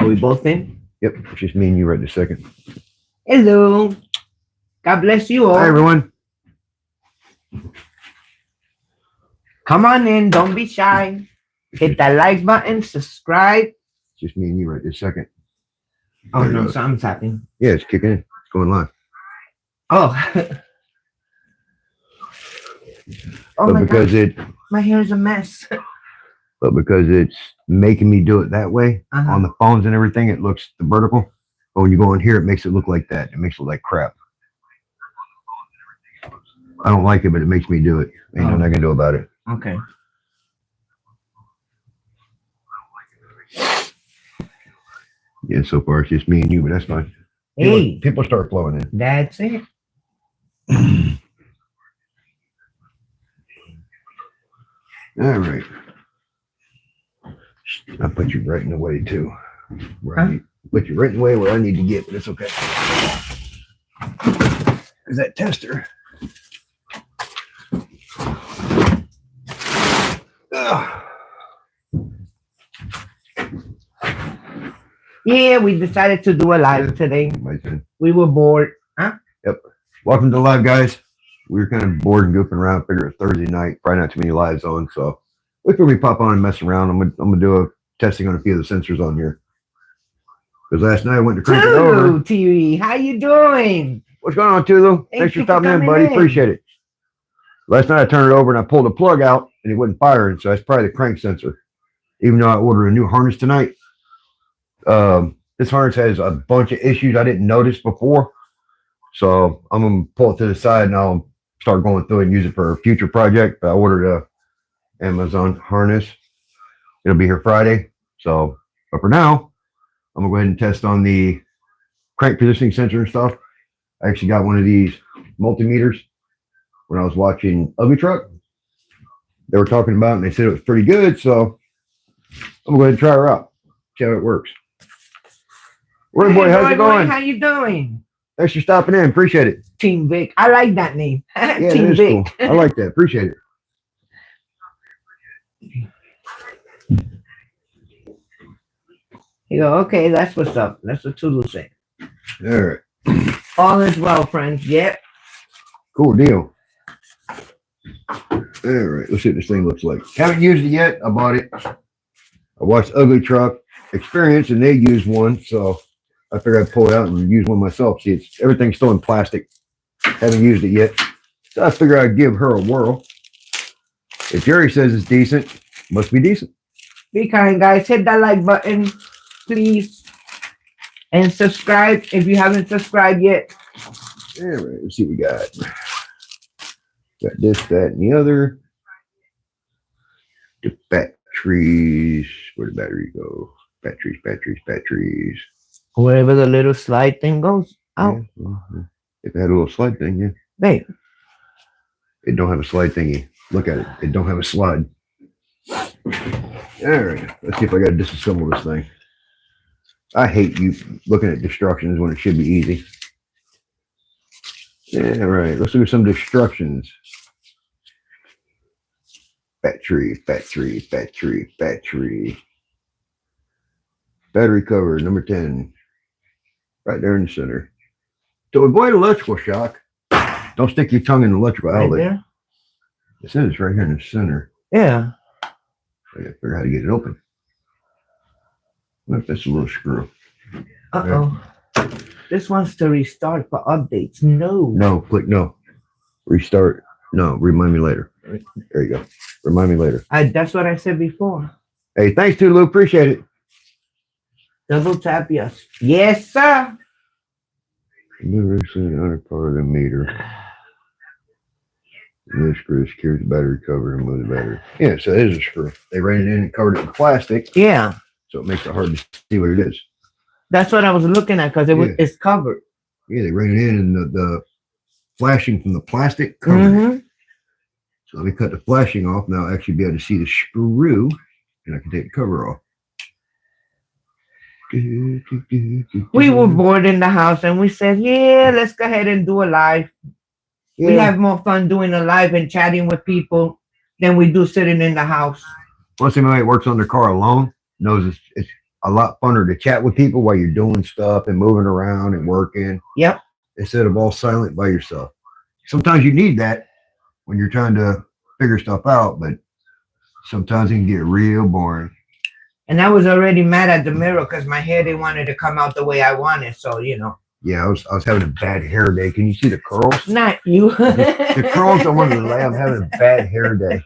Are we both in? Yep, it's just me and you right this second. Hello. God bless you all. Hi, everyone. Come on in. Don't be shy. Hit that like button. Subscribe. It's just me and you right this second. Oh, There it no. goes. Something's happening. Yeah, it's kicking in. It's going live. Oh. Oh, But my because God. My hair's a mess. But because it's making me do it that way on the phones and everything, it looks the vertical. But when you go in here, it makes it look like that. It makes it look like crap. I don't like it, but it makes me do it. Ain't nothing I can do about it. Okay. Yeah, so far it's just me and you, but that's fine. Hey. People start flowing in. That's it. All right. I'll put you right in the way, too. Put you right in the way where I need to get, but it's okay. Because that tester. Yeah, we decided to do a live today. We were bored. Huh? Yep. Welcome to live, guys. We were kind of bored and goofing around. Figured it's Thursday night. Probably not too many lives on, so we figured we pop on and mess around. I'm gonna do a testing on a few of the sensors on here. Because last night I went to crank it over. TV, how you doing? What's going on, Tulu? Thanks for stopping in, buddy. Appreciate it. Last night I turned it over and I pulled the plug out and it wasn't firing, so that's probably the crank sensor. Even though I ordered a new harness tonight. This harness has a bunch of issues I didn't notice before. So I'm gonna pull it to the side and I'll start going through it and use it for a future project. But I ordered a Amazon harness. It'll be here Friday. So, but for now, I'm gonna go ahead and test on the crank positioning sensor and stuff. I actually got one of these multimeters when I was watching Ugly Truck. They were talking about it and they said it was pretty good. So I'm gonna go ahead and try her out. See how it works. Roy boy, how's it going? How you doing? Thanks for stopping in. Appreciate it. Team Vic. I like that name. Yeah, Team that is Vic. cool. I like that. Appreciate it. You go, okay, that's what's up. That's what Tulu said. All right. All is well, friends. Yep. Cool deal. All right. Let's see what this thing looks like. Haven't used it yet. I bought it. I watched Ugly Truck Experience and they used one. So I figured I'd pull it out and use one myself. See, everything's still in plastic. Haven't used it yet. So I figured I'd give her a whirl. If Jerry says it's decent, must be decent. Be kind, guys. Hit that like button, please. And subscribe if you haven't subscribed yet. All right. Let's see what we got. Got this, that, and the other. The batteries. Where the battery go? Batteries. Wherever the little slide thing goes out. Yeah, if it had a little slide thing, yeah. Babe. It don't have a slide thingy. Look at it. It don't have a slide. All right. Let's see if I got to disassemble this thing. I hate you looking at destructions when it should be easy. Yeah, right. Let's look at some destructions. Battery. Battery cover, number 10. Right there in the center. To avoid electrical shock, don't stick your tongue in the electrical outlet. There? It says it's right here in the center. Yeah. I gotta figure out how to get it open. What if that's a little screw? Uh-oh. This wants to restart for updates. No. No, click no. Restart. No, remind me later. There you go. Remind me later. That's what I said before. Hey, thanks, Tulu. Appreciate it. Double tap yes. Yes, sir. Remove the outer part of the meter. And this screw secures the battery cover and move the battery. Yeah, so it is a screw. They ran it in and covered it with plastic. Yeah. So it makes it hard to see what it is. That's what I was looking at because it's covered. Yeah, they ran it in and the flashing from the plastic covered it. So let me cut the flashing off. Now I'll actually be able to see the screw and I can take the cover off. We were bored in the house and we said, yeah, let's go ahead and do a live. Yeah. We have more fun doing a live and chatting with people than we do sitting in the house. Plus, anybody that works on their car alone knows it's a lot funner to chat with people while you're doing stuff and moving around and working. Yep. Instead of all silent by yourself. Sometimes you need that when you're trying to figure stuff out, but sometimes it can get real boring. And I was already mad at the mirror because my hair didn't want it to come out the way I wanted. So, you know. Yeah, I was having a bad hair day. Can you see the curls? Not you. The curls don't want to lay. I'm having a bad hair day.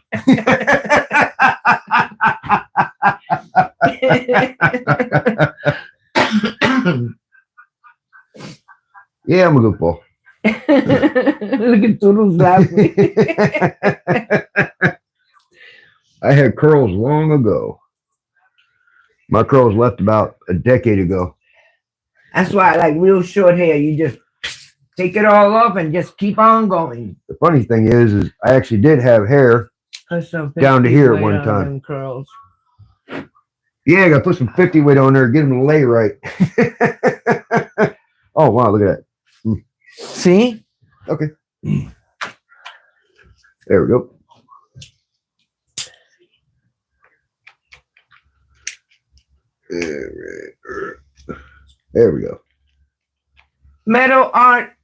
Yeah, I'm a good boy. Look at Toodles laughing. I had curls long ago. My curls left about a decade ago. That's why I like real short hair. You just take it all off and just keep on going. The funny thing is I actually did have hair down to here at one time. Curls. Yeah, I got to put some 50 weight on there, get them to lay right. Oh, wow, look at that. See? Okay. There we go. There we go. Metal Art,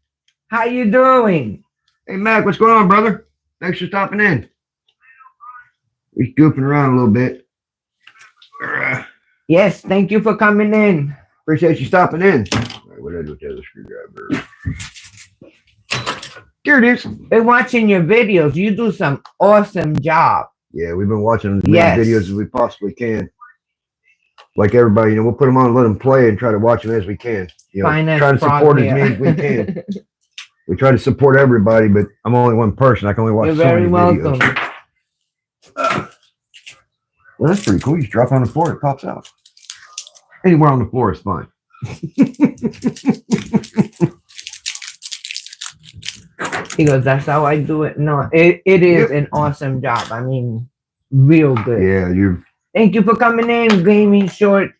how you doing? Hey, Mac, what's going on, brother? Thanks for stopping in. We're goofing around a little bit. Yes, thank you for coming in. Appreciate you stopping in. All right, what did I do with the other screwdriver? Here it is. Been watching your videos. You do some awesome job. Yeah, we've been watching as many videos as we possibly can. Like everybody, you know, we'll put them on and let them play and try to watch them as we can. You know, try to support as many as we can. We try to support everybody, but I'm only one person. I can only watch so many videos. Well, that's pretty cool. You just drop it on the floor, it pops out. Anywhere on the floor is fine. He goes, that's how I do it. No, it is an awesome job. I mean, real good. Yeah, thank you for coming in, Gaming Short.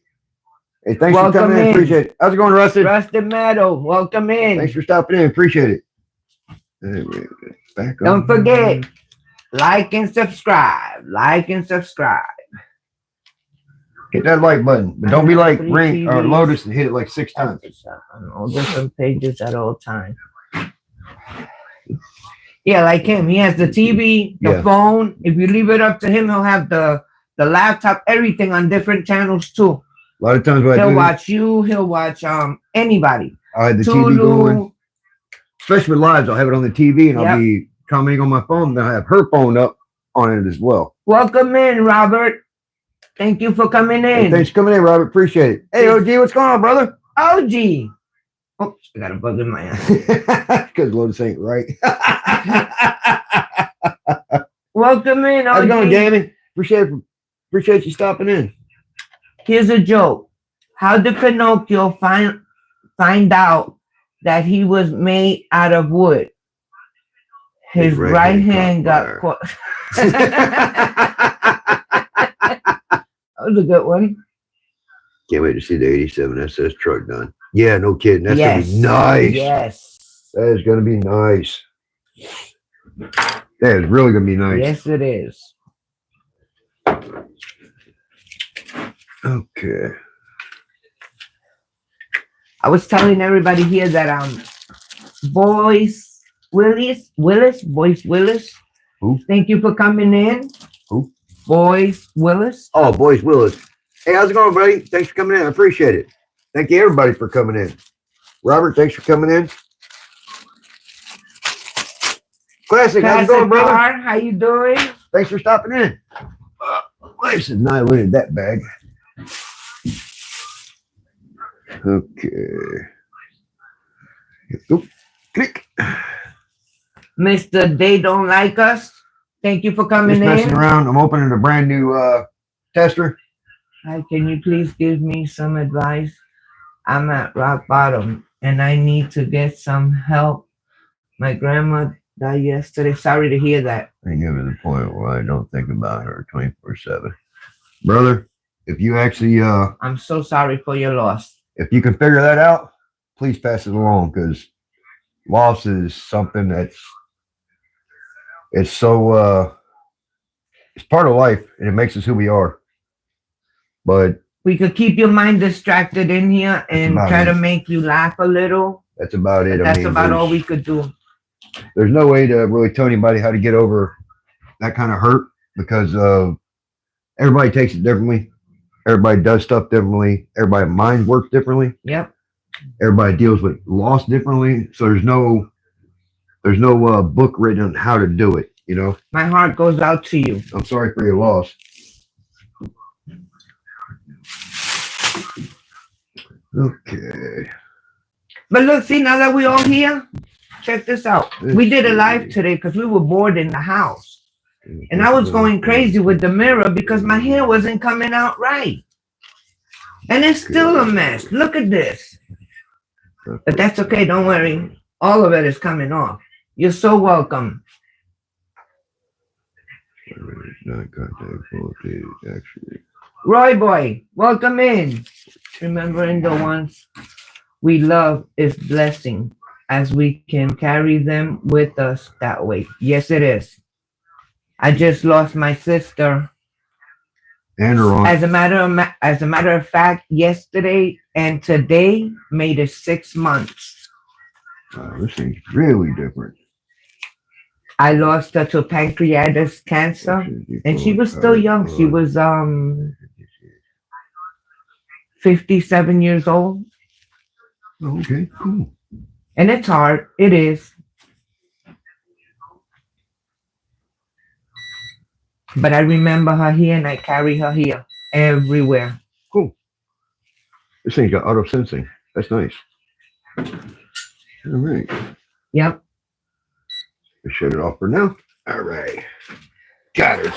Hey, thanks for coming in. Appreciate it. How's it going, Rusted? Rusted Metal, welcome in. Thanks for stopping in. Appreciate it. Don't forget, like and subscribe. Like and subscribe. Hit that like button, but don't be like Ring or Lotus and hit it like 6 times. On all different pages at all times. Yeah, like him. He has the TV, the phone. If you leave it up to him, he'll have the laptop, everything on different channels too. A lot of times he'll watch you, he'll watch anybody. I had the TV going. Especially with lives, I'll have it on the TV and I'll be commenting on my phone, then I have her phone up on it as well. Welcome in, Robert. Thank you for coming in. Hey, thanks for coming in, Robert. Appreciate it. Hey, OG, what's going on, brother? OG. Oops, I got a bug in my eye. Because Lotus ain't right. Welcome in, OG. How's it going, Gaming? Appreciate you stopping in. Here's a joke. How did Pinocchio find out that he was made out of wood? His right hand got caught. That was a good one. Can't wait to see the 87 SS truck done. Yeah, no kidding. That's going to be nice. Yes. That is going to be nice. That is really going to be nice. Yes, it is. Okay. I was telling everybody here that Boyce Willis. Who? Thank you for coming in. Who? Boyce Willis. Oh, Boyce Willis. Hey, how's it going, buddy? Thanks for coming in. I appreciate it. Thank you, everybody, for coming in. Robert, thanks for coming in. Classic, how's it going, brother? How you doing? Thanks for stopping in. Life's annihilated that bag. Okay. Oop. Click. Mr. They Don't Like Us. Thank you for coming in. Just messing around. I'm opening a brand new tester. Hi, can you please give me some advice? I'm at rock bottom and I need to get some help. My grandma died yesterday. Sorry to hear that. I get to the point where I don't think about her 24/7. Brother, if you actually I'm so sorry for your loss. If you can figure that out, please pass it along, because loss is something that's it's part of life and it makes us who we are. But We could keep your mind distracted in here and try to make you laugh a little. That's about it. That's about all we could do. There's no way to really tell anybody how to get over that kind of hurt because everybody takes it differently. Everybody does stuff differently. Everybody's mind works differently. Yep. Everybody deals with loss differently. So there's no book written on how to do it. You know. My heart goes out to you. I'm sorry for your loss. Okay. But look, see, now that we're all here, check this out. We did a live today because we were bored in the house. And I was going crazy with the mirror because my hair wasn't coming out right. And it's still a mess. Look at this. But that's okay. Don't worry. All of it is coming off. You're so welcome. Roy boy, welcome in. Remembering the ones we love is blessing as we can carry them with us that way. Yes, it is. I just lost my sister. And her aunt. As a matter of fact, yesterday and today made it 6 months. This thing's really different. I lost her to pancreatic cancer, and she was still young. She was 57 years old. Okay, cool. And it's hard. It is. But I remember her here, and I carry her here everywhere. Cool. This thing's got auto sensing. That's nice. All right. Yep. Let's shut it off for now. All right. Got her.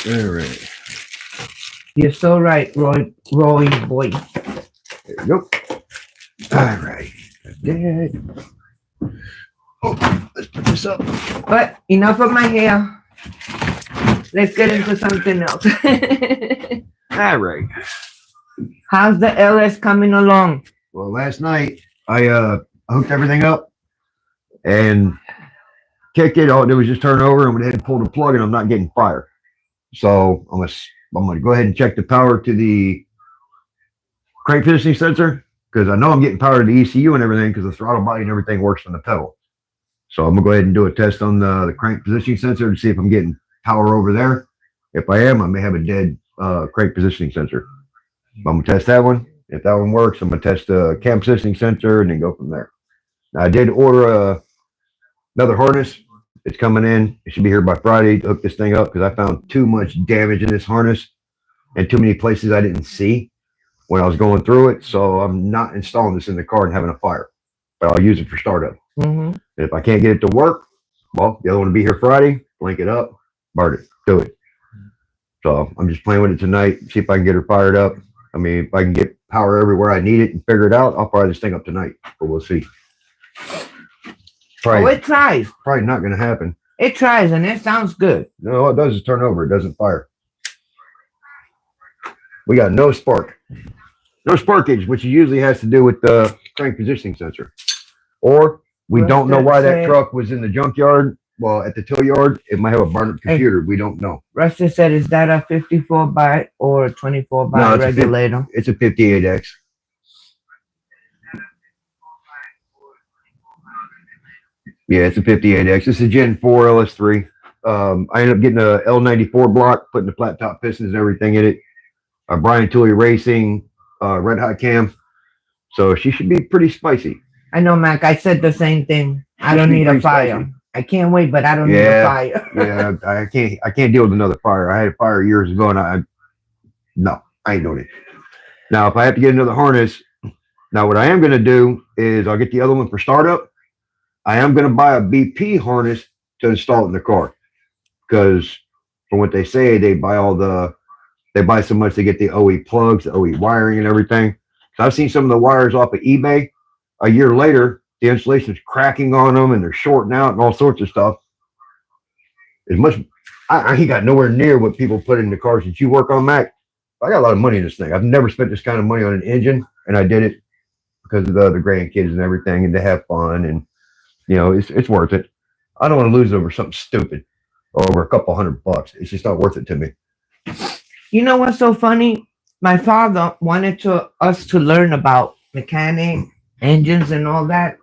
All right. You're so right, Roy boy. There you go. All right. That. Oh, let's put this up. But enough of my hair. Let's get into something else. All right. How's the LS coming along? Well, last night I hooked everything up and kicked it. All it did was just turn over and went ahead and pull the plug, and I'm not getting fire. So I'm gonna go ahead and check the power to the crank positioning sensor because I know I'm getting power to the ECU and everything because the throttle body and everything works on the pedal. So I'm gonna go ahead and do a test on the crank positioning sensor to see if I'm getting power over there. If I am, I may have a dead crank positioning sensor. But I'm gonna test that one. If that one works, I'm gonna test the cam positioning sensor and then go from there. Now, I did order another harness. It's coming in. It should be here by Friday to hook this thing up because I found too much damage in this harness and too many places I didn't see when I was going through it. So I'm not installing this in the car and having a fire, but I'll use it for startup. Mm-hmm. And if I can't get it to work, well, the other one will be here Friday. Link it up, burn it, do it. So I'm just playing with it tonight, see if I can get her fired up. I mean, if I can get power everywhere I need it and figure it out, I'll fire this thing up tonight, but we'll see. Probably, it tries. Probably not going to happen. It tries, and it sounds good. No, all it does is turn over. It doesn't fire. We got no spark. No sparkage, which usually has to do with the crank positioning sensor. Or we don't know why that truck was in the junkyard. Well, at the tow yard, it might have a burned up computer. We don't know. Rusty said, is that a 54 byte or 24 byte regulator? It's a 58X. Yeah, it's a 58X. It's a Gen 4 LS3. I ended up getting a L94 block, putting the flat top pistons and everything in it. Brian Tooley Racing, red hot cam. So she should be pretty spicy. I know, Mac. I said the same thing. I don't need a fire. Spicy. I can't wait, but I don't need a fire. Yeah, I can't deal with another fire. I had a fire years ago, and I ain't doing it. Now, if I have to get another harness, now what I am going to do is I'll get the other one for startup. I am going to buy a BP harness to install it in the car, because from what they say, they buy so much they get the OE plugs, the OE wiring, and everything. So I've seen some of the wires off of eBay. A year later, the installation's cracking on them and they're shorting out and all sorts of stuff. He got nowhere near what people put in the cars that you work on, Mac. I got a lot of money in this thing. I've never spent this kind of money on an engine, and I did it because of the grandkids and everything, and to have fun, and it's worth it. I don't want to lose over something stupid or over a couple $100. It's just not worth it to me. You know what's so funny? My father wanted us to learn about mechanic, engines, and all that.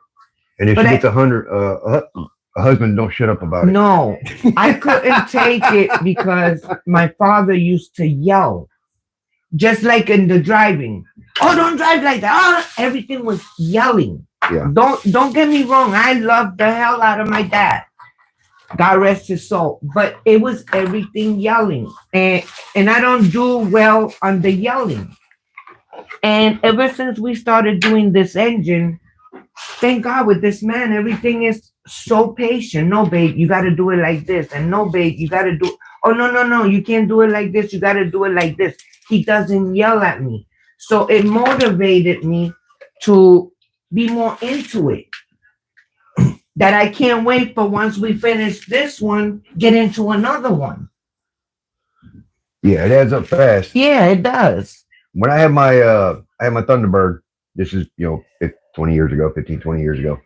And if But she gets 100, a husband don't shut up about it. No, I couldn't take it because my father used to yell, just like in the driving. Oh, don't drive like that. Oh, everything was yelling. Yeah. Don't get me wrong. I love the hell out of my dad. God rest his soul. But it was everything yelling. And I don't do well on the yelling. And ever since we started doing this engine, thank God with this man, everything is so patient. No, babe, you got to do it like this. And no, babe, you got to do. Oh, no, you can't do it like this. You got to do it like this. He doesn't yell at me. So it motivated me to be more into it. That I can't wait for once we finish this one, get into another one. Yeah, it adds up fast. Yeah, it does. When I had my Thunderbird, this is 20 years ago, 15, 20 years ago.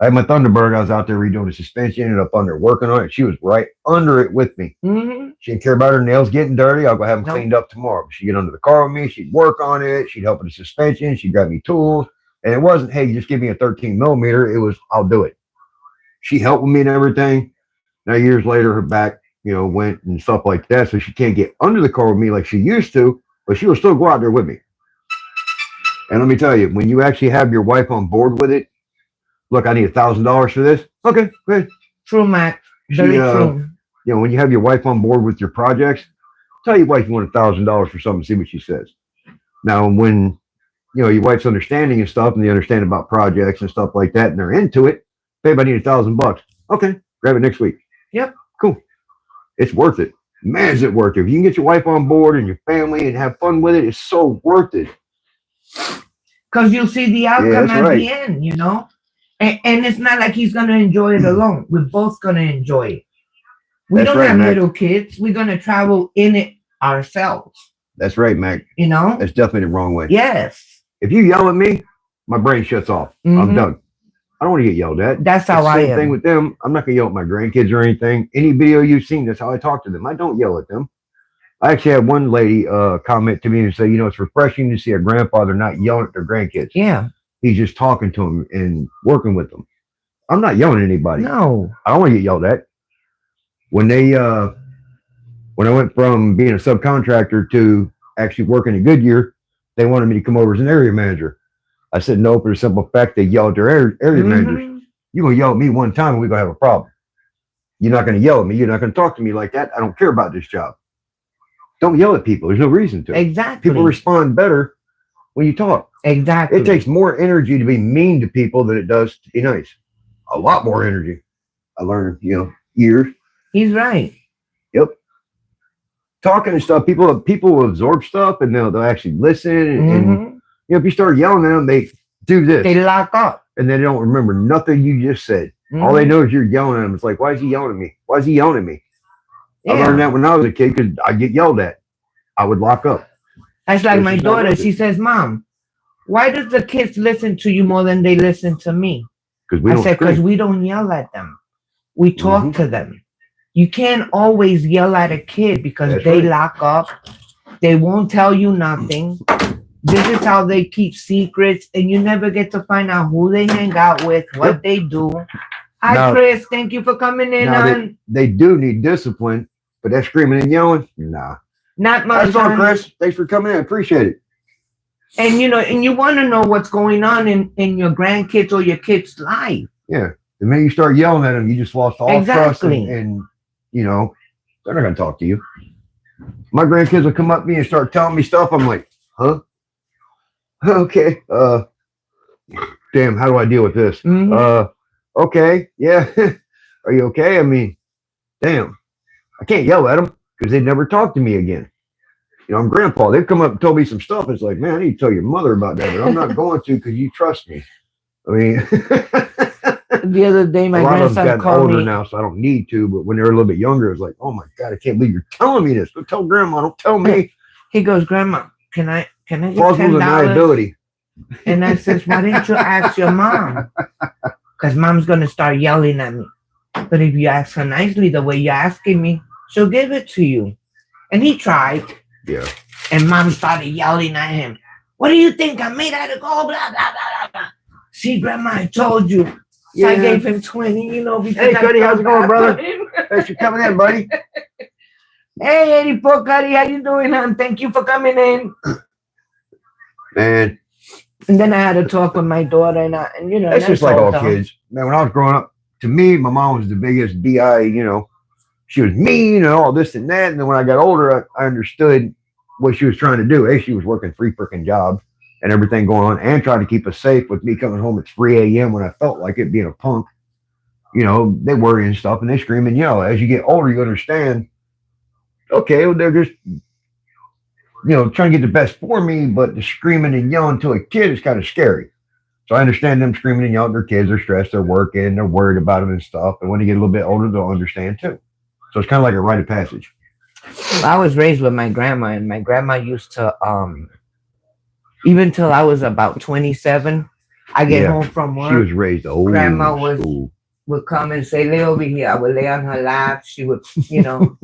I had my Thunderbird. I was out there redoing the suspension, ended up under working on it. She was right under it with me. Mm-hmm. She didn't care about her nails getting dirty. I'll go have them cleaned up tomorrow. She'd get under the car with me. She'd work on it. She'd help with the suspension. She'd grab me tools. And it wasn't, hey, just give me a 13 millimeter. It was, I'll do it. She helped with me and everything. Now, years later, her back, went and stuff like that. So she can't get under the car with me like she used to, but she will still go out there with me. And let me tell you, when you actually have your wife on board with it, look, I need $1,000 for this. Okay, good. True, Matt. Very true. When you have your wife on board with your projects, tell your wife you want $1,000 for something, see what she says. Now, when your wife's understanding and stuff, and they understand about projects and stuff like that, and they're into it, babe, I need $1,000. Okay, grab it next week. Yep. Cool. It's worth it. Man, is it worth it. If you can get your wife on board and your family and have fun with it, it's so worth it. Because you'll see the outcome at the end, And it's not like he's going to enjoy it alone. We're both going to enjoy it. We don't have little kids. We're going to travel in it ourselves. That's right, Mac. That's definitely the wrong way. Yes. If you yell at me, my brain shuts off. Mm-hmm. I'm done. I don't want to get yelled at. That's how I am. Same thing with them. I'm not going to yell at my grandkids or anything. Any video you've seen, that's how I talk to them. I don't yell at them. I actually had one lady comment to me and say, it's refreshing to see a grandfather not yelling at their grandkids. Yeah. He's just talking to them and working with them. I'm not yelling at anybody. No. I don't want to get yelled at. When I went from being a subcontractor to actually working at Goodyear, they wanted me to come over as an area manager. I said no for the simple fact they yell at their area managers. You're going to yell at me one time and we're going to have a problem. You're not going to yell at me. You're not going to talk to me like that. I don't care about this job. Don't yell at people. There's no reason to. Exactly. People respond better when you talk. Exactly. It takes more energy to be mean to people than it does to be nice. A lot more energy. I learned, years. He's right. Yep. Talking and stuff, people will absorb stuff and they'll actually listen. And if you start yelling at them, they do this. They lock up. And they don't remember nothing you just said. All they know is you're yelling at them. It's like, why is he yelling at me? Why is he yelling at me? Yeah. I learned that when I was a kid because I get yelled at. I would lock up. That's like my daughter. She says, Mom, why does the kids listen to you more than they listen to me? Because we don't yell at them. We talk to them. You can't always yell at a kid because they lock up. They won't tell you nothing. This is how they keep secrets, and you never get to find out who they hang out with, what they do. Hi, Chris. Thank you for coming in. They do need discipline, but that screaming and yelling, nah. Not much. That's all, Chris. Thanks for coming in. I appreciate it. And you want to know what's going on in your grandkids or your kids' life. Yeah. The minute you start yelling at them, you just lost all trust, and they're not going to talk to you. My grandkids will come up to me and start telling me stuff. I'm like, huh? Okay. Damn, how do I deal with this? Okay. Yeah. Are you okay? I mean, damn. I can't yell at them because they never talk to me again. I'm grandpa. They've come up and told me some stuff. It's like, man, I need to tell your mother about that, but I'm not going to because you trust me. I mean, the other day, my grandson called me. Older now, so I don't need to. But when they were a little bit younger, it was like, oh my God, I can't believe you're telling me this. Go tell grandma. Don't tell me. He goes, Grandma, can I get $10? And I says, why didn't you ask your mom? Because mom's going to start yelling at me. But if you ask her nicely the way you're asking me, she'll give it to you. And he tried. Yeah. And mom started yelling at him. What do you think? I made out of gold, blah, blah, blah, blah, blah. See, Grandma, I told you. So Yeah. I gave him 20, you know. Hey, Cuddy, how's it going, brother? Thanks for coming in, buddy. Hey, 84 Cuddy, how you doing, hon? Thank you for coming in. Man. And then I had to talk with my daughter, and you know. That's just like all kids. Man, when I was growing up, to me, my mom was the biggest DI, you know. She was mean and all this and that. And then when I got older, I understood what she was trying to do. She was working 3 freaking jobs and everything going on and trying to keep us safe with me coming home at 3 a.m. when I felt like it being a punk. You know, they worry and stuff and they scream and yell. As you get older, you understand, okay, well, they're just, you know, trying to get the best for me, but the screaming and yelling to a kid is kind of scary. So I understand them screaming and yelling at their kids. They're stressed, they're working, they're worried about them and stuff. And when they get a little bit older, they'll understand too. So it's kind of like a rite of passage. I was raised with my grandma, and my grandma used to, even till I was about 27, I get home from work. She was raised old. Grandma would come and say, lay over here. I would lay on her lap. She would, you know,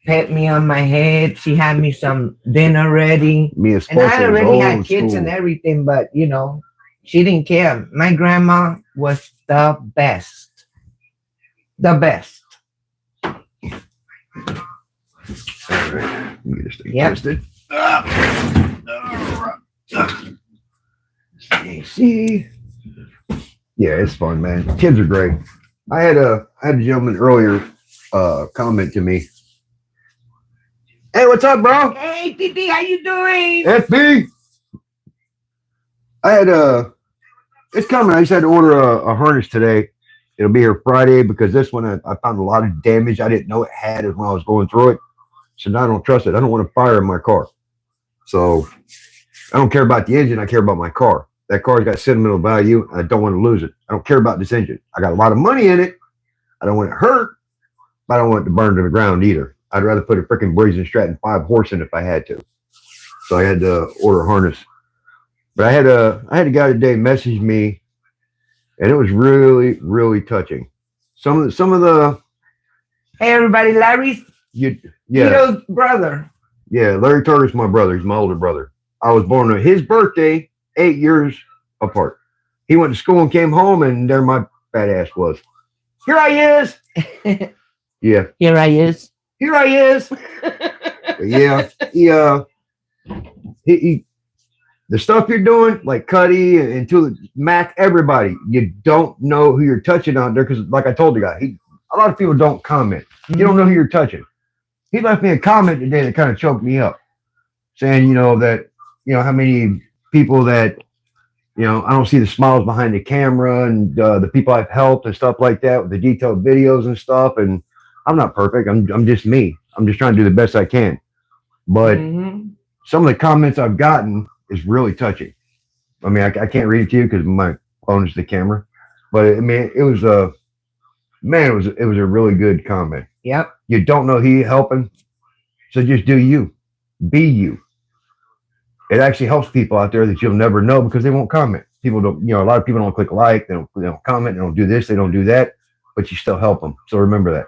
pet me on my head. She had me some dinner ready. And I already had kids and everything, but, you know, she didn't care. My grandma was the best. The best. All right. Let me get this thing tested. See. Yeah, it's fun, man. Kids are great. I had a gentleman earlier comment to me. Hey, what's up, bro? Hey, Titi, how you doing? FB. It's coming. I just had to order a harness today. It'll be here Friday because this one I found a lot of damage I didn't know it had when I was going through it. So now I don't trust it. I don't want to fire in my car. So I don't care about the engine. I care about my car. That car's got sentimental value. And I don't want to lose it. I don't care about this engine. I got a lot of money in it. I don't want it hurt, but I don't want it to burn to the ground either. I'd rather put a freaking Brazen Stratton 5 horse in if I had to. So I had to order a harness. But I had a guy today message me. And it was really, really touching. Some of the. Hey everybody, Larry's Tito's brother. Yeah, Larry Turner's my brother. He's my older brother. I was born on his birthday, 8 years apart. He went to school and came home, and there my fat ass was. Here I is. Yeah. Here I is. Here I is. Yeah. He the stuff you're doing, like Cuddy and to Mac, everybody, you don't know who you're touching on there because, like I told the guy, a lot of people don't comment. You don't know who you're touching. He left me a comment today that kind of choked me up, saying, you know, that, you know, how many people that, you know, I don't see the smiles behind the camera and the people I've helped and stuff like that with the detailed videos and stuff. And I'm not perfect. I'm just me. I'm just trying to do the best I can. But some of the comments I've gotten is really touching. I mean, I can't read it to you because my phone is the camera, but I mean, it was a really good comment. Yep. You don't know who you're helping, so just do you, be you. It actually helps people out there that you'll never know because they won't comment. People don't, you know, a lot of people don't click like, they don't comment, they don't do this, they don't do that, but you still help them. So remember that.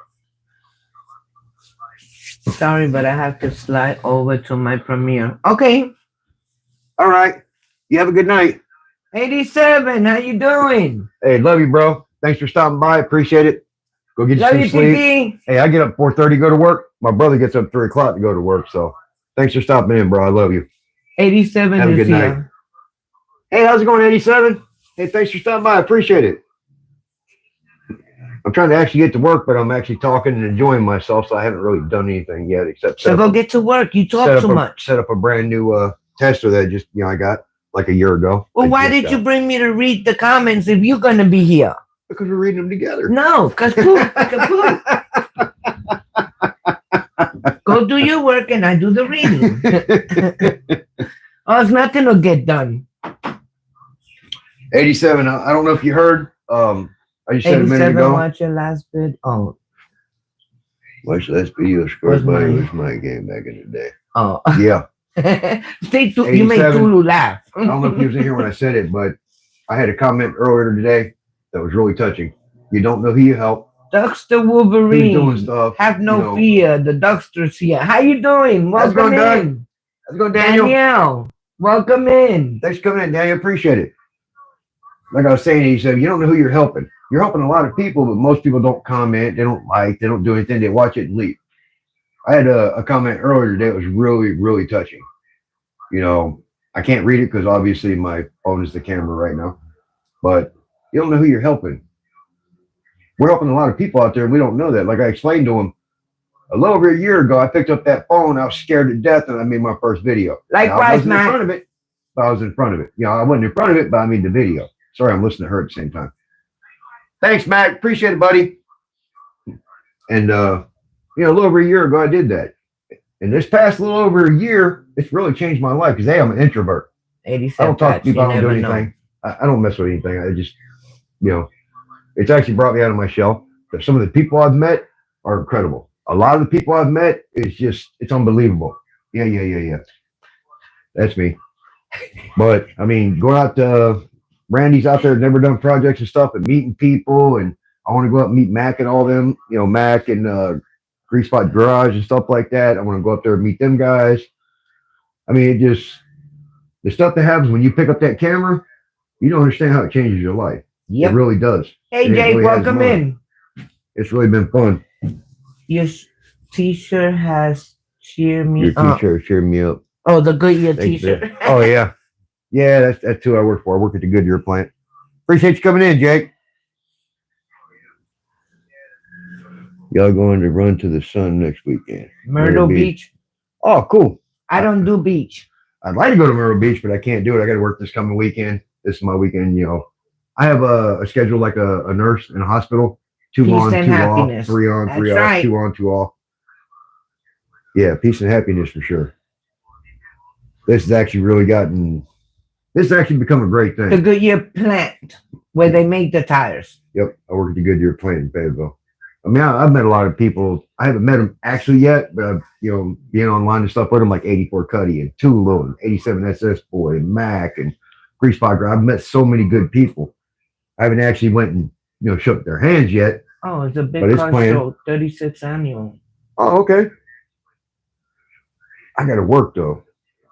Sorry, but I have to slide over to my premiere. Okay. All right. You have a good night. 87, how you doing? Hey, love you, bro. Thanks for stopping by. Appreciate it. Go get you some sleep. Hey, I get up 4:30 go to work. My brother gets up 3 o'clock to go to work. So thanks for stopping in, bro. I love you. 87 have a good here. night. Hey, how's it going, 87? Hey, thanks for stopping by. I appreciate it. I'm trying to actually get to work, but I'm actually talking and enjoying myself, so I haven't really done anything yet except so go get to work. You talk too much. Set up a brand new tester that just, you know, I got like a year ago. Well, why did you bring me to read the comments if you're going to be here? Because we're reading them together. No, because go do your work and I do the reading. Oh, it's nothing will get done. 87. I don't know if you heard. I just said a minute ago. Watch your last vid. Oh. Watch the last video scored by was my game back in the day. Oh. Yeah. You made Tulu laugh. I don't know if you was in here when I said it, but I had a comment earlier today that was really touching. You don't know who you help. Duckster He's Wolverine. doing stuff. Have no you know. fear. The Duckster's here. How you doing? How's it Welcome going, Doug? in. How's it going, Daniel? Danielle, welcome in. Thanks for coming in, Daniel. Appreciate it. Like I was saying, he said, you don't know who you're helping. You're helping a lot of people, but most people don't comment. They don't like. They don't do anything. They watch it and leave. I had a comment earlier today. It was really, really touching. You know, I can't read it because obviously my phone is the camera right now. But you don't know who you're helping. We're helping a lot of people out there, and we don't know that. Like I explained to him, a little over a year ago, I picked up that phone. I was scared to death, and I made my first video. Likewise, Matt. I wasn't in front of it, but I was in front of it. You know, I wasn't in front of it, but I made the video. Sorry, I'm listening to her at the same time. Thanks, Matt. Appreciate it, buddy. And, you know, a little over a year ago, I did that. And this past little over a year, it's really changed my life because, hey, I'm an introvert. I don't talk to people. I don't do anything. I don't mess with anything. I just, you know, it's actually brought me out of my shell. But some of the people I've met are incredible. A lot of the people I've met is just, it's unbelievable. Yeah. That's me. But, I mean, going out to Randy's out there, never done projects and stuff, and meeting people, and I want to go out and meet Mac and all them, you know, Mac and Grease Spot Garage and stuff like that. I want to go up there and meet them guys. I mean, it just, the stuff that happens when you pick up that camera, you don't understand how it changes your life. Yep. It really does. Hey, Jake, really welcome in. It's really been fun. Your t-shirt has cheered me up. Your t-shirt cheered me up. Oh, the Goodyear t-shirt. Oh, yeah. Yeah, that's who I work for. I work at the Goodyear plant. Appreciate you coming in, Jake. Y'all going to run to the sun next weekend? Myrtle Beach. Oh, cool. I don't do beach. I'd like to go to Myrtle Beach, but I can't do it. I got to work this coming weekend. This is my weekend, you know. I have a schedule like a nurse in a hospital. 2 on, 2 off, 3 on, 3 off, right. 2 on, 2 off. Yeah, peace and happiness for sure. This has actually really this has actually become a great thing. The Goodyear plant where they make the tires. Yep, I work at the Goodyear plant in Fayetteville. I mean, I've met a lot of people. I haven't met them actually yet, but you know, being online and stuff with them, like 84 Cuddy and Tulu and 87 SS Boy and Mac and Grease Spot. I've met so many good people. I haven't actually went and, you know, shook their hands yet. Oh, it's a big car show, 36th annual. Oh, okay. I got to work though.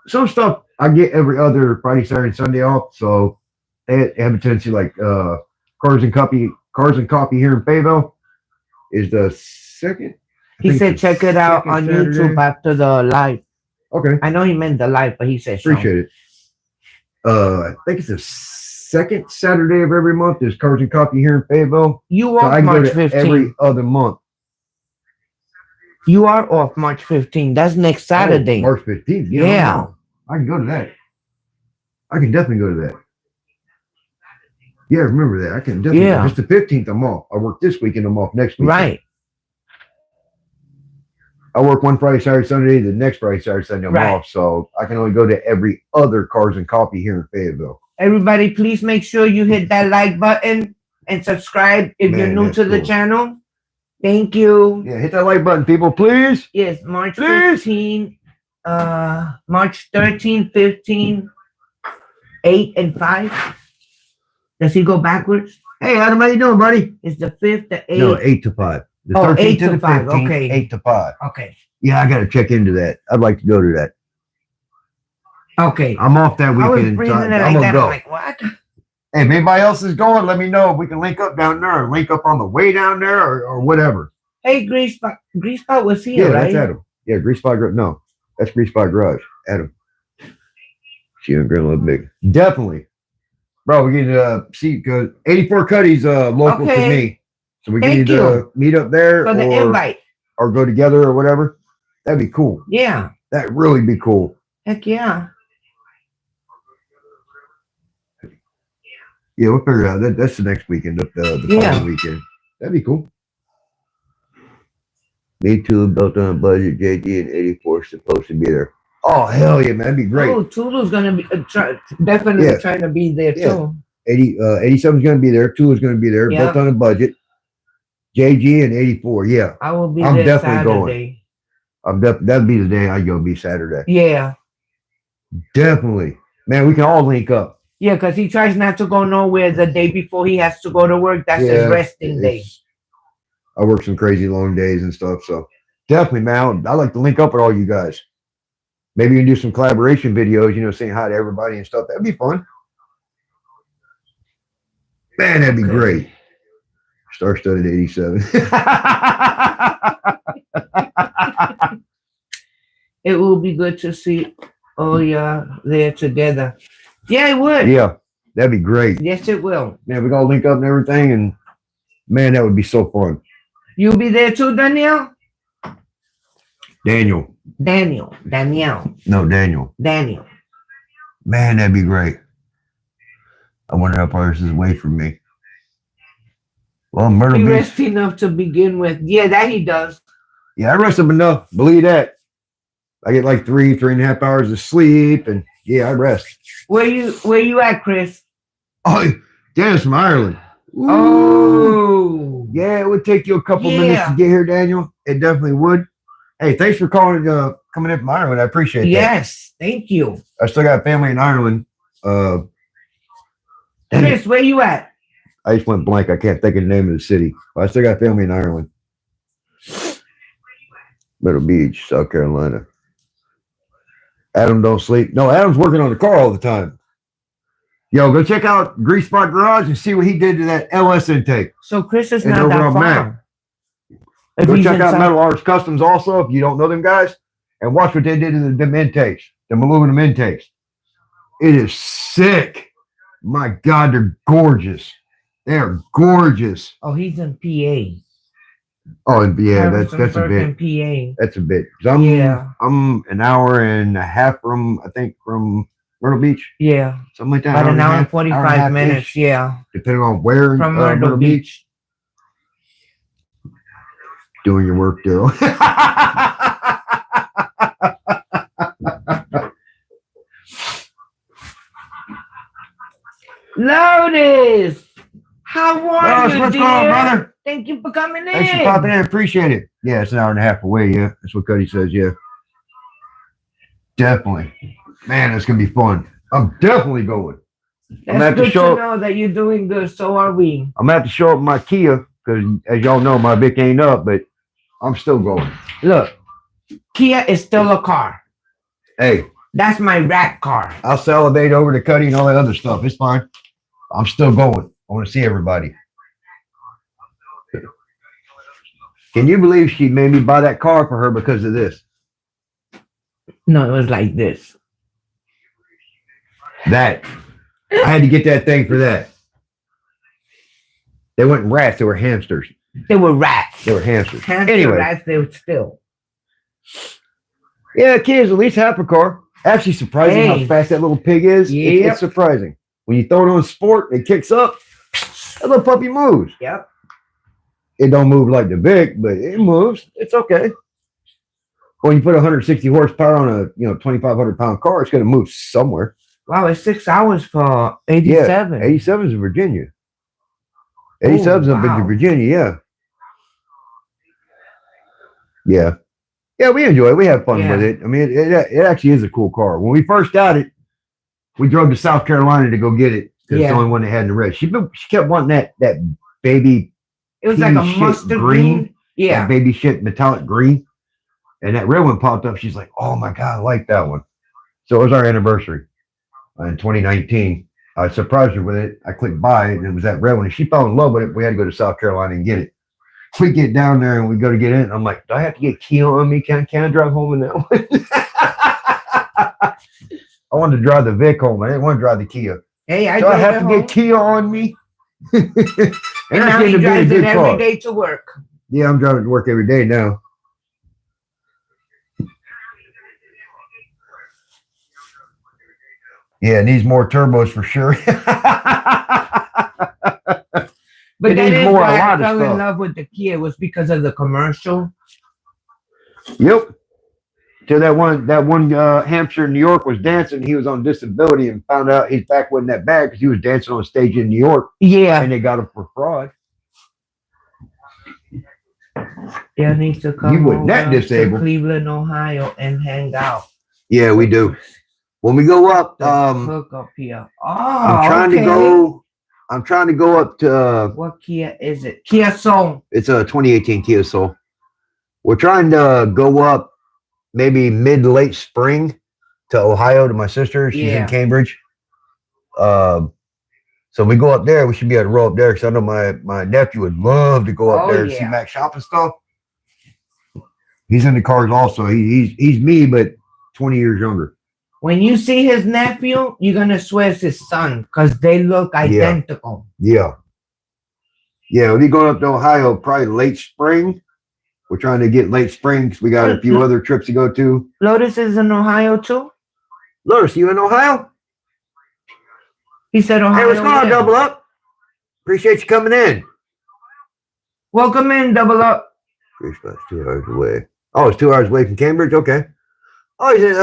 Some stuff I get every other Friday, Saturday, Sunday off. So they have a tendency like Cars and Coffee here in Fayetteville is the second. He said check it out on Saturday. YouTube after the live. Okay. I know he meant the live, but he said appreciate it. I think it's the second Saturday of every month is Cars and Coffee here in Fayetteville. You are so March 15th. Every other month. You are off March 15th. That's next Saturday. Oh, March 15th. Yeah. I can go to that. I can definitely go to that. Yeah, remember that. I can definitely. Yeah. It's the 15th. I'm off. I work this weekend. I'm off next week. Right. I work one Friday, Saturday, Sunday. The next Friday, Saturday, Sunday, I'm off. So I can only go to every other Cars and Coffee here in Fayetteville. Everybody, please make sure you hit that like button and subscribe if you're new to the channel. Thank you. Yeah, hit that like button, people, please. Yes, March 15, March 13, 15, 8, and 5. Does he go backwards? Hey, Adam, how you doing, buddy? It's the 5th, the 8th. No, 8 to 5. The 13th 8 to 5. 15th, okay. 8 to 5. Okay. Yeah, I got to check into that. I'd like to go to that. Okay. I'm off that weekend. I was breathing I'm like that. go. I'm like, what? Hey, if anybody else is going, let me know if we can link up down there or link up on the way down there or whatever. Hey, Grease Spot was here, yeah, right? That's Adam. Yeah, Grease Spot Garage. No, that's Grease Spot Garage. Adam. She and GrandmaVic. Definitely. Bro, we get to see, because 84 Cuddy's local to me. So we can either meet up there for the invite. Or go together or whatever. That'd be cool. Yeah. That'd really be cool. Heck yeah. Yeah, we'll figure it out. That's the next weekend, the following weekend. That'd be cool. Me too, built on a budget. JD and 84 supposed to be there. Oh, hell yeah, man. That'd be great. Oh, Tulu's going to be definitely trying to be there too. 87 is going to be there. Tulu's going to be there. Built on a budget. JG and 84. Yeah. I will be I'm there definitely Saturday. going. That'd be the day I go, be Saturday. Yeah. Definitely. Man, we can all link up. Yeah, because he tries not to go nowhere the day before he has to go to work. That's his resting day. I work some crazy long days and stuff. So definitely, man, I'd like to link up with all you guys. Maybe you can do some collaboration videos, you know, saying hi to everybody and stuff. That'd be fun. Man, that'd be great. Star-studded 87. It will be good to see all y'all there together. Yeah, it would. Yeah, that'd be great. Yes, it will. Man, we gotta link up and everything, and man, that would be so fun. You'll be there too, Danielle? Danielle. Danielle. No, Daniel. Daniel. Man, that'd be great. I wonder how far this is away from me. Well, Myrtle He Beach. rests enough to begin with. Yeah, that he does. Yeah, I rest up enough. Believe that. I get like 3.5 hours of sleep, and yeah, I rest. Where you at, Chris? Oh, Dan's from Ireland. Ooh. Oh. Yeah, it would take you a couple minutes to get here, Daniel. It definitely would. Hey, thanks for calling, coming in from Ireland. I appreciate that. Yes, thank you. I still got family in Ireland. Chris, where you at? I just went blank. I can't think of the name of the city. But I still got family in Ireland. Myrtle Beach, South Carolina. Adam don't sleep. No, Adam's working on the car all the time. Yo, go check out Grease Spot Garage and see what he did to that LS intake. So Chris is And not over that on far. Mac. If Go he's check out inside- Metal Arts Customs also if you don't know them guys. And watch what they did to them intakes, them aluminum intakes. It is sick. My God, they're gorgeous. They're gorgeous. Oh, he's in PA. Oh, and yeah, that's a Harrisonburg bit. in PA. That's a bit. Yeah. I'm an hour and a half from Myrtle Beach, Yeah. something like that. About an hour and hour and a 45 half-ish, minutes. Yeah. depending on where in From Myrtle Beach. Doing your work, Daryl. Lotus, how are you, What's dear? going on, brother? Thank you for coming in. Thanks for popping in. Appreciate it. Yeah, it's an hour and a half away. Yeah, that's what Cuddy says. Yeah, definitely. Man, it's gonna be fun. I'm definitely going. I'm gonna have That's to good show to know that you're doing good. So are we. I'm gonna have to show up my Kia because, as y'all know, my Vic ain't up, but I'm still going. Look, Kia is still a car. Hey, That's my rat car. I'll salivate over to Cuddy and all that other stuff. It's fine. I'm still going. I want to see everybody. Can you believe she made me buy that car for her because of this? No, it was like this. That. I had to get that thing for that. They weren't rats, they were hamsters. They were rats. They were hamsters. Hamster Anyway. rats, they were still. Yeah, kids at least half a car. Actually surprising how Hey. fast that little pig is. Yep. It's surprising. When you throw it on sport, it kicks up. That little puppy moves. Yep. It don't move like the Vic, but it moves. It's okay. When you put 160 horsepower on a 2,500 pound car, it's going to move somewhere. Wow, it's 6 hours for 87. 87 is in Virginia. 87 is up wow. into Virginia, yeah. Yeah. Yeah, we enjoy it. We have fun Yeah. with it. I mean, it actually is a cool car. When we first got it, we drove to South Carolina to go get it. Because it's the only one that had the red. She kept wanting that baby. It was like a shit mustard green. green. Yeah. That baby shit metallic green. And that red one popped up. She's like, oh my God, I like that one. So it was our anniversary in 2019. I surprised her with it. I clicked buy it, and it was that red one. And she fell in love with it. We had to go to South Carolina and get it. We get down there and we go to get it. And I'm like, do I have to get Kia on me? Can I drive home in that one? I wanted to drive the Vic home. I didn't want to drive the Kia. Hey, I Do I drove have it to home. get Kia on me? and And that's now getting he to be a drives good it every car. day to work. Yeah, I'm driving to work every day now. Yeah, it needs more turbos for sure. But It that needs is more, a why I lot of fell in stuff. love with the Kia was because of the commercial. Yep. Till that one hamster in New York was dancing. He was on disability and found out his back wasn't that bad because he was dancing on stage in New York, Yeah. and they got him for fraud. You need to come You were that over disabled. to Cleveland, Ohio and hang out. Yeah, we do. When we go up, The hook up here. Oh, I'm trying okay. to go. I'm trying to go up to. What Kia is it? Kia Soul. It's a 2018 Kia Soul. We're trying to go up maybe mid to late spring to Ohio to my sister. She's in Cambridge. So we go up there. We should be able to roll up there because I know my nephew would love to go up there and see Mac shop and stuff. He's in the cars also. He's me, but 20 years younger. When you see his nephew, you're gonna swear it's his son because they look identical. Yeah. We'll be going up to Ohio probably late spring. We're trying to get late spring because we got a few other trips to go to. Lotus is in Ohio too? Lotus, you in Ohio? He said Ohio. Hey, what's going on, Double Up? Appreciate you coming in. Welcome in, Double Up. It's 2 hours away. Oh, it's 2 hours away from Cambridge? Okay. Oh, he's in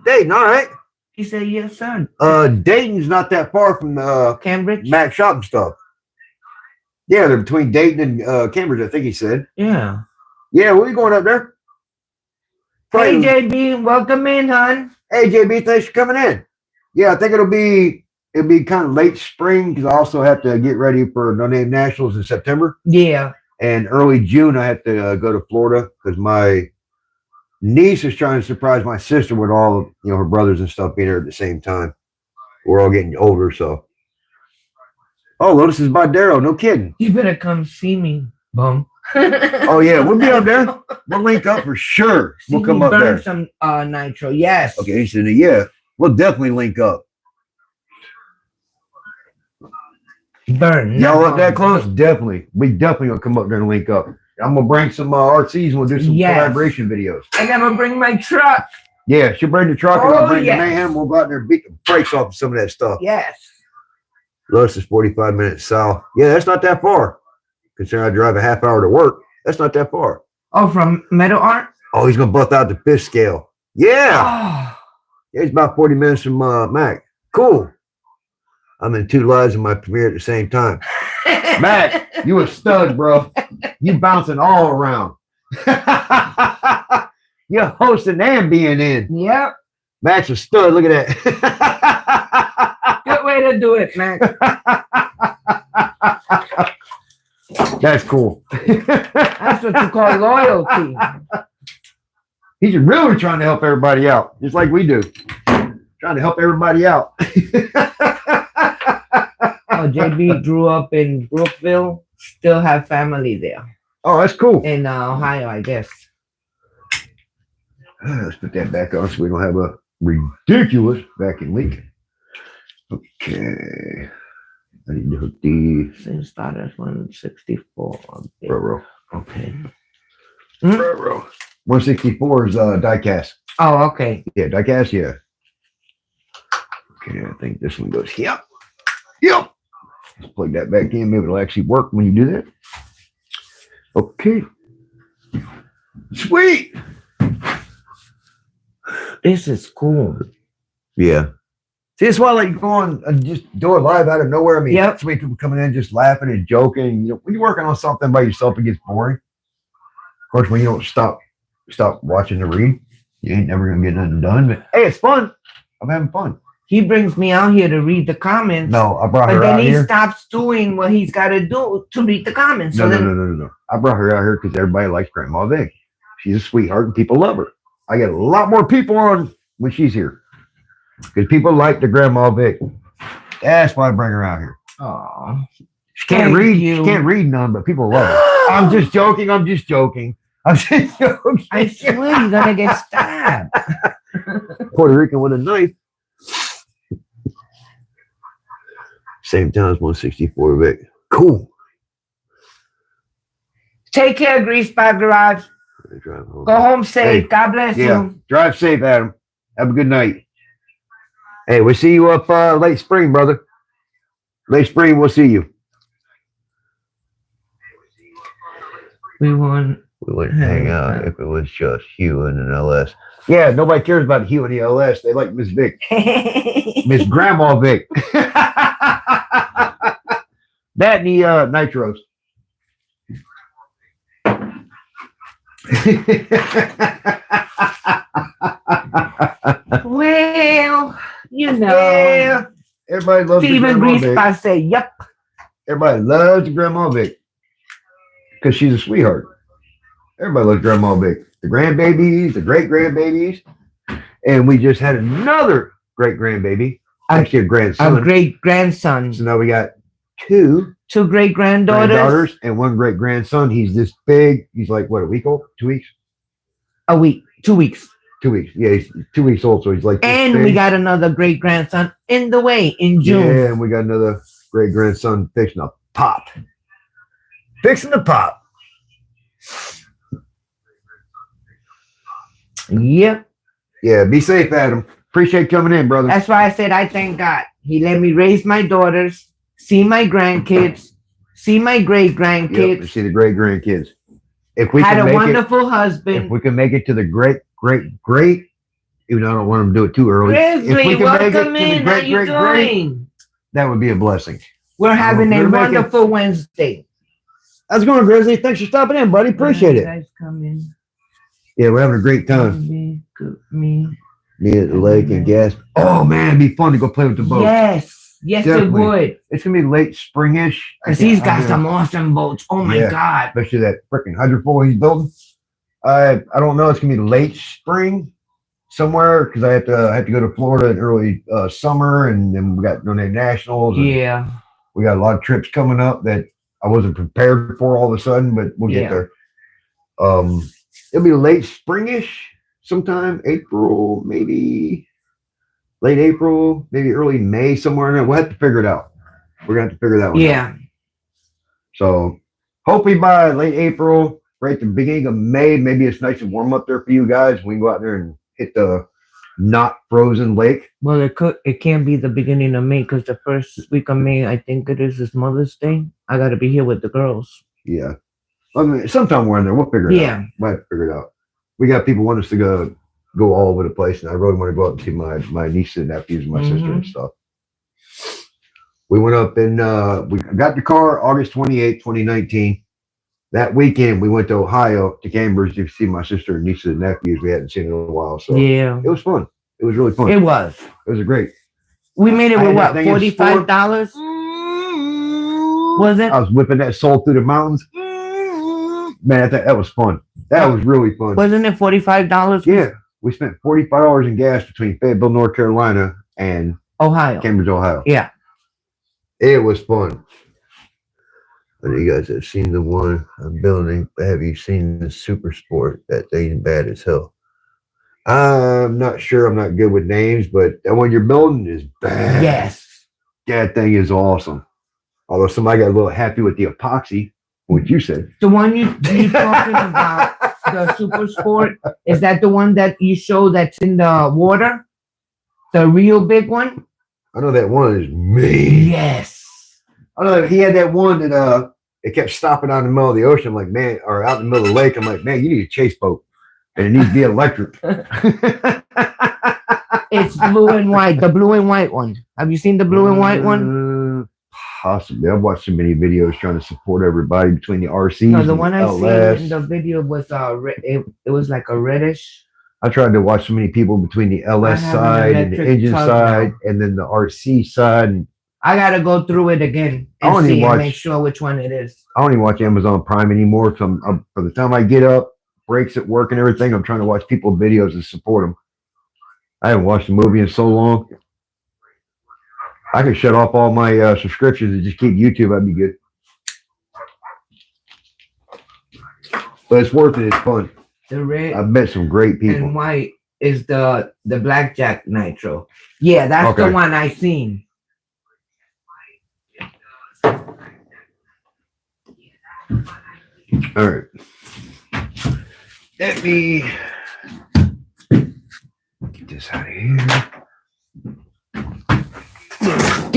Dayton, all right. He said, yes, sir. Dayton's not that far from Cambridge? Mac shop and stuff. Yeah, they're between Dayton and Cambridge, I think he said. Yeah. Yeah, we're going up there. Hey, JB, welcome in, hon. Hey, JB, thanks for coming in. Yeah, I think it'll be kind of late spring because I also have to get ready for No Name Nationals in September. Yeah. And early June, I have to go to Florida because my niece is trying to surprise my sister with all, her brothers and stuff being there at the same time. We're all getting older, so. Oh, Lotus is by Darrow. No kidding. You better come see me, bum. Oh, yeah. We'll be up there. We'll link up for sure. We'll come up there. Burn some nitro. Yes. Okay. He said, yeah, we'll definitely link up. Burn. Y'all up that close? Definitely. We definitely going to come up there and link up. I'm going to bring some RCs and we'll do some collaboration videos. And I'm going to bring my truck. Yeah, she'll bring the truck and I'll bring the mayhem. We'll go out there and beat the brakes off of some of that stuff. Yes. Lotus is 45 minutes south. Yeah, that's not that far. Considering I drive a half hour to work, that's not that far. Oh, from Meadow Art? Oh, he's going to bust out the fifth scale. Yeah. Oh. Yeah, he's about 40 minutes from Mac. Cool. I'm in two lives in my premiere at the same time. Mac, you a stud, bro. You bouncing all around. You're hosting and being in. Yep. Mac's a stud. Look at that. Good way to do it, Mac. That's cool. That's what you call loyalty. He's really trying to help everybody out, just like we do. Trying to help everybody out. Oh, JB grew up in Brookville, still have family there. Oh, that's cool. In Ohio, I guess. Let's put that back on so we don't have a ridiculous vacuum leak. Okay. I need to hook the same start as 164. Bro. Okay. Bro. 164 is diecast. Oh, okay. Yeah, diecast, yeah. Okay, I think this one goes here. Yep. Let's plug that back in. Maybe it'll actually work when you do that. Okay. Sweet. This is cool. Yeah. See, that's why I like going and just do it live out of nowhere. I mean, so many people coming in just laughing and joking. When you're working on something by yourself, it gets boring. Of course, when you don't stop watching the read, you ain't never gonna get nothing done. But hey, it's fun. I'm having fun. He brings me out here to read the comments. No, I brought her out here. But then he stops doing what he's got to do to read the comments. No. I brought her out here because everybody likes GrandmaVic. She's a sweetheart and people love her. I get a lot more people on when she's here because people like the GrandmaVic. That's why I bring her out here. Aww. She can't read. She can't read none, but people love her. I'm just joking. I swear you're gonna get stabbed. Puerto Rican with a knife. Same time as 164 Vic. Cool. Take care, Grease Spot Garage. Go home safe. Hey, God bless you. Drive safe, Adam. Have a good night. Hey, we'll see you up late spring, brother. Late spring, we'll see you. We wouldn't hang out if it was just Hugh and an LS. Yeah, nobody cares about Hugh and the LS. They like Miss Vic. Miss GrandmaVic. That and the nitros. Well, you know. Yeah. Everybody loves Stephen Grease Spot say, yep. Everybody loves the GrandmaVic because she's a sweetheart. Everybody loves GrandmaVic. The grandbabies, the great grandbabies, and we just had another great grandbaby. Actually, a grandson. A great grandson. So now we got two great granddaughters and one great grandson. He's this big. He's like what, a week old? 2 weeks? A week. 2 weeks. 2 weeks. Yeah, he's 2 weeks old. So he's like. And big. we got another great grandson in the way in June. Yeah, and we got another great grandson fixing to pop. Fixing to pop. Yep. Yeah, be safe, Adam. Appreciate coming in, brother. That's why I said I thank God. He let me raise my daughters, see my grandkids, see my great grandkids. Yep, see the great grandkids. If we had can a make wonderful it, husband. If we can make it to the great, even though I don't want them to do it too early. Grizzly, if we can make it welcome to in. the How you doing? that would be a blessing. We're having a wonderful Wednesday. How's it going, Grizzly? Thanks for stopping in, buddy. Appreciate it. Guys come in. Yeah, we're having a great time. Me at the lake and gas. Oh man, it'd be fun to go play with the boat. Yes, definitely. It would. It's gonna be late springish. Cause he's got some awesome boats. Oh my God! Especially that freaking hydrofoil he's building. I don't know. It's gonna be late spring somewhere because I have to go to Florida in early summer, and then we got Donate Nationals. Yeah, we got a lot of trips coming up that I wasn't prepared for all of a sudden, but we'll get there. It'll be late springish. Sometime April, maybe late April, maybe early May, somewhere in there. We'll have to figure it out. We're gonna have to figure that one out. So hopefully by late April, right at the beginning of May, maybe it's nice and warm up there for you guys. We can go out there and hit the not frozen lake. Well, it can't be the beginning of May because the first week of May, I think it is Mother's Day. I got to be here with the girls. Yeah, I mean, sometime we're in there. We'll figure it out. We'll have to figure it out. We got people want us to go all over the place, and I really want to go up and see my nieces and nephews and my sister and stuff. We went up and we got the car August 28th, 2019. That weekend, we went to Ohio, to Cambridge, to see my sister and nieces and nephews we hadn't seen in a while. So it was fun. It was really fun. It was. It was great. We made it with what, $45? Was it? I was whipping that soul through the mountains. Man, that was fun. That was really fun. Wasn't it $45? Yeah. We spent $45 in gas between Fayetteville, North Carolina and Ohio. Cambridge, Ohio. Yeah. It was fun. But you guys have seen the one I'm building. Have you seen the Super Sport? That thing's bad as hell. I'm not sure. I'm not good with names, but that one you're building is bad. Yes. That thing is awesome. Although somebody got a little happy with the epoxy, what you said. The one you're talking about, the Super Sport, is that the one that you show that's in the water? The real big one? I know that one is mean. Yes. I know that he had that one that it kept stopping out in the middle of the ocean, like, man, or out in the middle of the lake. I'm like, man, you need a chase boat. And it needs to be electric. It's blue and white, the blue and white one. Have you seen the blue and white one? Possibly. I've watched so many videos trying to support everybody between the RCs. No, the one I LS. seen in the video was it was like a reddish. I tried to watch so many people between the LS side and the engine side and then the RC side. And I gotta go through it again and see and make sure which one it is. I don't even watch Amazon Prime anymore. So by the time I get up, breaks at work and everything, I'm trying to watch people's videos and support them. I haven't watched a movie in so long. I could shut off all my subscriptions and just keep YouTube. That'd be good. But it's worth it. It's fun. The red I've met some great people. and white is the Blackjack Nitro. Yeah, that's the one I seen. All right. Let me get this out of here. Put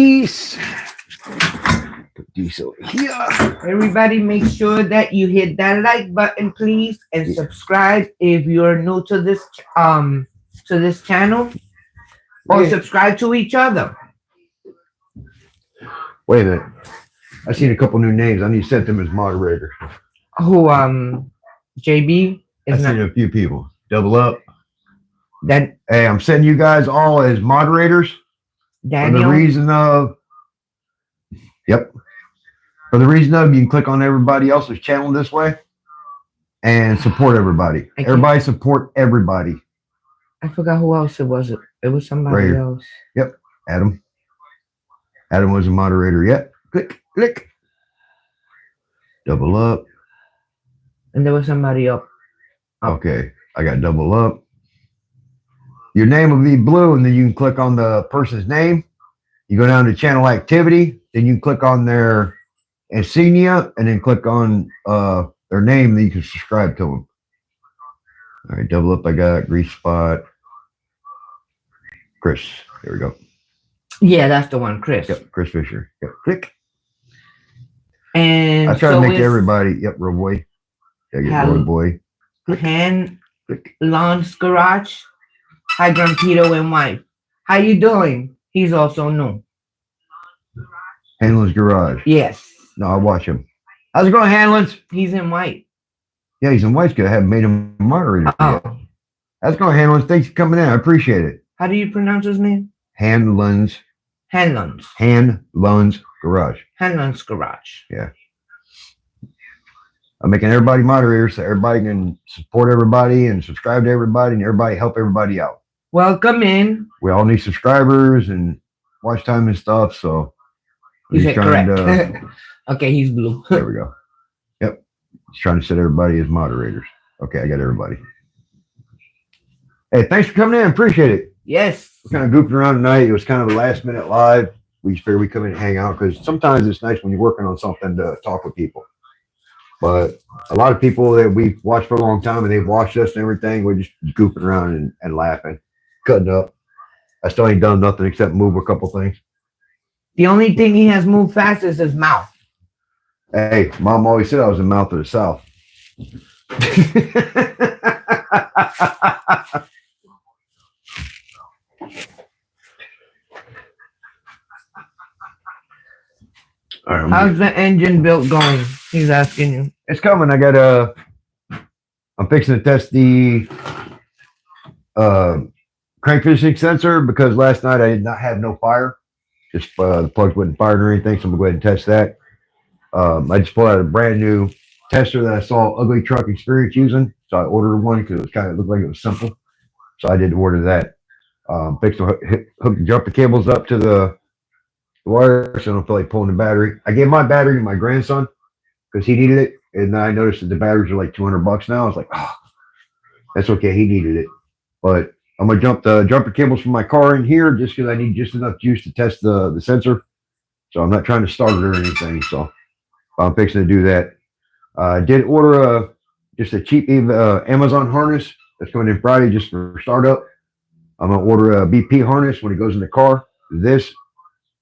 these over here. Everybody make sure that you hit that like button, please, and subscribe if you're new to this channel, or subscribe to each other. Wait a minute. I seen a couple new names. I need to set them as moderator. Who JB I is seen a few people. Double up. That Hey, I'm setting you guys all as moderators. Daniel. For the reason of For the reason of, you can click on everybody else's channel this way and support everybody. Everybody support everybody. I forgot who else it was. It was somebody else. Yep, Adam. Adam was a moderator. Yep. Click. Double up. And there was somebody up. Okay, I got double up. Your name will be blue, and then you can click on the person's name. You go down to channel activity, then you click on their insignia, and then click on their name, then you can subscribe to them. All right, double up. I got Grease Spot. Chris. There we go. Yeah, that's the one, Chris. Yep, Chris Fisher. Yep, click. And I try to make everybody. Yep, Roy Boy. Yeah, Roy Boy. Hand Lawn's Garage. Hi, Grampito and wife. How you doing? He's also new. Hanlon's Garage. Yes. No, I'll watch him. How's it going, Hanlon's? He's in white. Yeah, he's in white. I haven't made him a moderator yet. How's it going, Hanlon's? Thanks for coming in. I appreciate it. How do you pronounce his name? Hanlon's. Hanlon's. Hanlon's Garage. Hanlon's Garage. Yeah. I'm making everybody moderators so everybody can support everybody and subscribe to everybody and everybody help everybody out. Welcome in. We all need subscribers and watch time and stuff, so you said correct. Okay, he's blue. There we go. Yep. He's trying to set everybody as moderators. Okay, I got everybody. Hey, thanks for coming in. Appreciate it. Yes. We're kind of goofing around tonight. It was kind of a last minute live. We just figured we'd come in and hang out because sometimes it's nice when you're working on something to talk with people. But a lot of people that we've watched for a long time and they've watched us and everything, we're just goofing around and laughing, cutting up. I still ain't done nothing except move a couple things. The only thing he has moved fast is his mouth. Hey, Mom always said I was the mouth of the South. All right, how's the engine build going? He's asking you. It's coming. I got I'm fixing to test the crank finishing sensor because last night I did not have no fire. Just the plugs wasn't fired or anything, so I'm gonna go ahead and test that. I just pulled out a brand new tester that I saw Ugly Truck Experience using, so I ordered one because it looked like it was simple. So I did order that. Fixed to hook the jumper cables up to the wire, so I don't feel like pulling the battery. I gave my battery to my grandson because he needed it, and then I noticed that the batteries are like $200 now. I was like, oh, that's okay. He needed it, but I'm gonna jump the jumper cables from my car in here just because I need just enough juice to test the sensor. So I'm not trying to start it or anything. So I'm fixing to do that. I did order just a cheap Amazon harness that's coming in Friday just for startup. I'm gonna order a BP harness when it goes in the car. This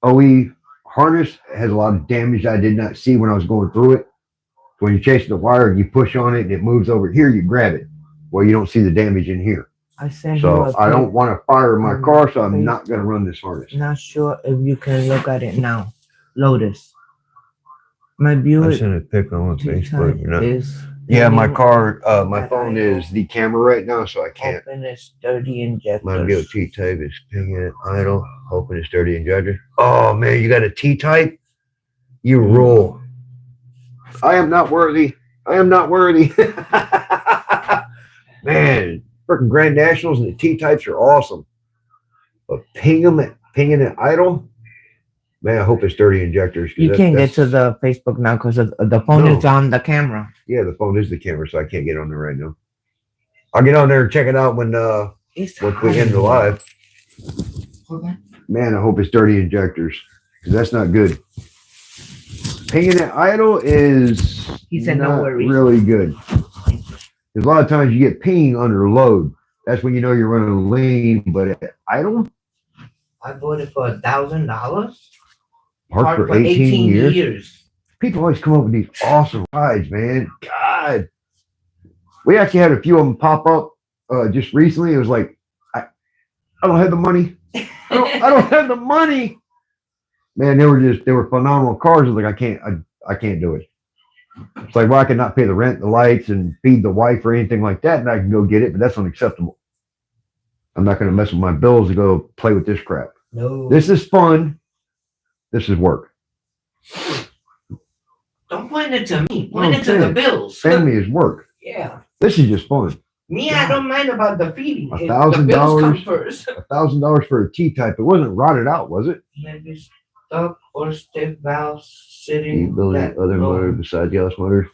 OE harness has a lot of damage I did not see when I was going through it. When you chase the wire and you push on it and it moves over here, you grab it. Well, you don't see the damage in here. So I don't want to fire my car, so I'm not going to run this harness. Not sure if you can look at it now. Lotus. My Buick. I sent a pic on Facebook. Is yeah, my car, my phone is the camera right now, so I can't. Open this dirty injector. My Buick T-type is pinging it idle. Open this dirty injector. Oh man, you got a T-type? You rule. I am not worthy. I am not worthy. Man, freaking Grand Nationals and the T-types are awesome. But pinging it idle? Man, I hope it's dirty injectors. You can't get to the Facebook now because the phone is on the camera. Yeah, the phone is the camera, so I can't get on there right now. I'll get on there and check it out when once we end the live. Man, I hope it's dirty injectors because that's not good. Pinging it idle is not really good. Because a lot of times you get ping under load. That's when you know you're running lean, but at idle? I bought it for $1,000. Parked for 18 years. People always come up with these awesome rides, man. God. We actually had a few of them pop up just recently. It was like, I don't have the money. I don't have the money. Man, they were phenomenal cars. I was like, I can't do it. It's like, well, I cannot pay the rent, the lights, and feed the wife or anything like that, and I can go get it, but that's unacceptable. I'm not going to mess with my bills to go play with this crap. No. This is fun. This is work. Don't point it to me. Well, Point it to the saying, bills. family is work. Yeah. This is just fun. Me, I don't mind about the feeding. The $1,000. bills come first. $1,000 for a T-type. It wasn't rotted out, was it? Maybe stuck or stiff valves sitting. Building other motors besides the Ellis motors.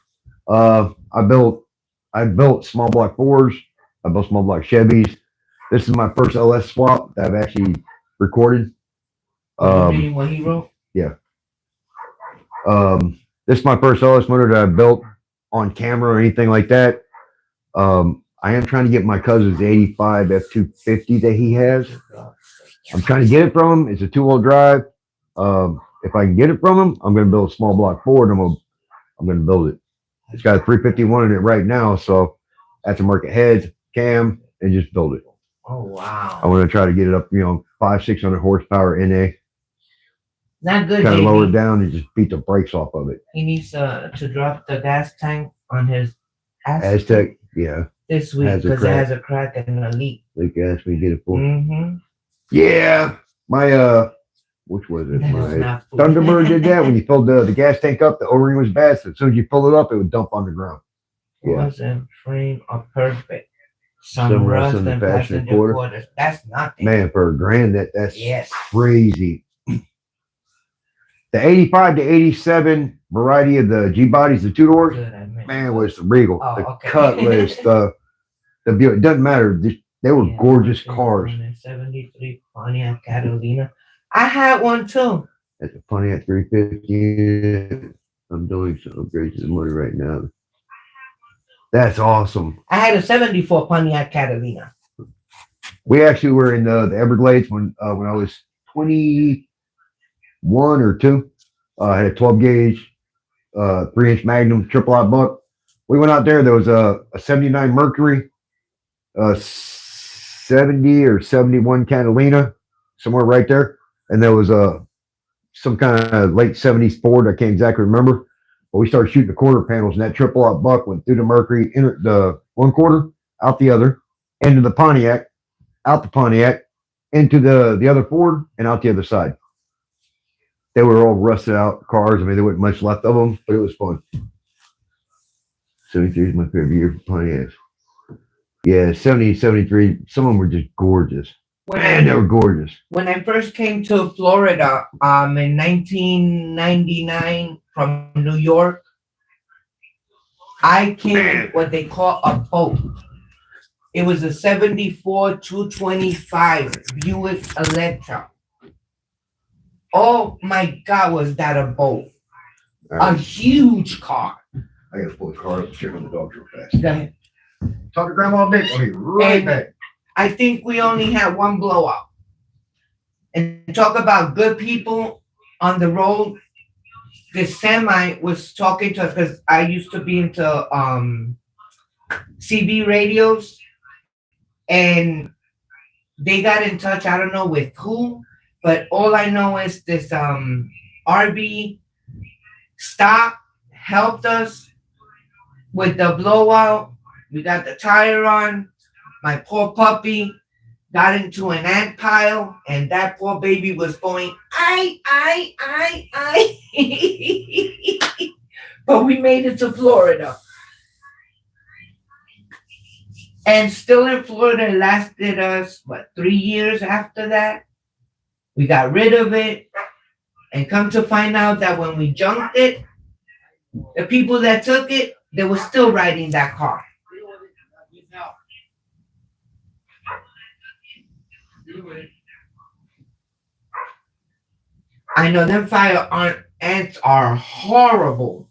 I built small block Fords. I built small block Chevys. This is my first LS swap that I've actually recorded. Reading what he wrote? Yeah. This is my first LS motor that I built on camera or anything like that. I am trying to get my cousin's 85 F250 that he has. I'm trying to get it from him. It's a 2-wheel drive. If I can get it from him, I'm going to build a small block Ford. I'm going to build it. It's got a 351 in it right now, so I have to mark it heads, cam, and just build it. Oh wow! I want to try to get it up, 500-600 horsepower NA. Not good. Kind of lower it down and just beat the brakes off of it. He needs to drop the gas tank on his Aztec. Yeah. This week because it has a crack and a leak. Like asked me to get it for. Mm-hmm. Yeah. My which was it? My Thunderbird did that when you filled the gas tank up. The O-ring was bad, so as soon as you fill it up, it would dump on the ground. Yeah. Wasn't frame are perfect. Some rust and passenger quarters. That's nothing. Man, for $1,000, that's crazy. The 85 to 87 variety of the G bodies, the 2-doors, man, was the Regal, the Cutlass, the Buick. It doesn't matter. They were gorgeous cars. 73 Pontiac Catalina. I had one too. That's a Pontiac 350. I'm doing some upgrades to the motor right now. That's awesome. I had a 74 Pontiac Catalina. We actually were in the Everglades when I was 21 or 2. I had a 12 gauge, 3-inch Magnum triple out buck. We went out there. There was a 79 Mercury, 70 or 71 Catalina, somewhere right there. And there was some kind of late 70s Ford. I can't exactly remember. But we started shooting the quarter panels, and that triple out buck went through the Mercury, into the one quarter, out the other, into the Pontiac, out the Pontiac, into the other Ford, and out the other side. They were all rusted out cars. I mean, there wasn't much left of them, but it was fun. 73 is my favorite year for Pontiacs. Yeah, 70, 73, some of them were just gorgeous. Man, they were gorgeous. When I first came to Florida in 1999 from New York, I came in what they call a boat. It was a 74 225 Buick Electra. Oh my God, was that a boat? Right. A huge car. I gotta pull the car up and check on the dogs real fast. Go ahead. Talk to GrandmaVic. I'll be right back. I think we only had one blowout. And talk about good people on the road. This semi was talking to us because I used to be into CB radios, and they got in touch. I don't know with who, but all I know is this RV stopped, helped us with the blowout. We got the tire on. My poor puppy got into an ant pile, and that poor baby was going, I. But we made it to Florida. And still in Florida, it lasted us, 3 years after that? We got rid of it, and come to find out that when we junked it, the people that took it, they were still riding that car. I know them fire ants are horrible.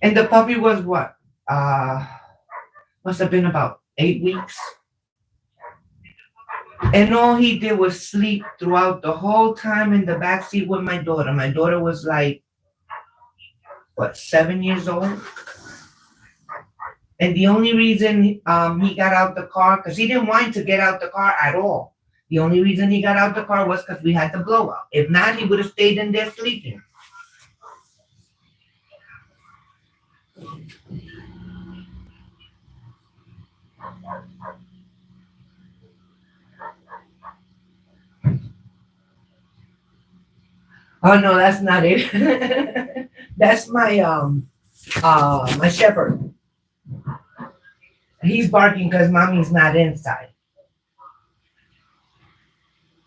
And the puppy was what? Must have been about 8 weeks. And all he did was sleep throughout the whole time in the backseat with my daughter. My daughter was like, 7 years old? And the only reason he got out the car, because he didn't want to get out the car at all. The only reason he got out the car was because we had the blowout. If not, he would have stayed in there sleeping. Oh no, that's not it. That's my shepherd. He's barking because mommy's not inside.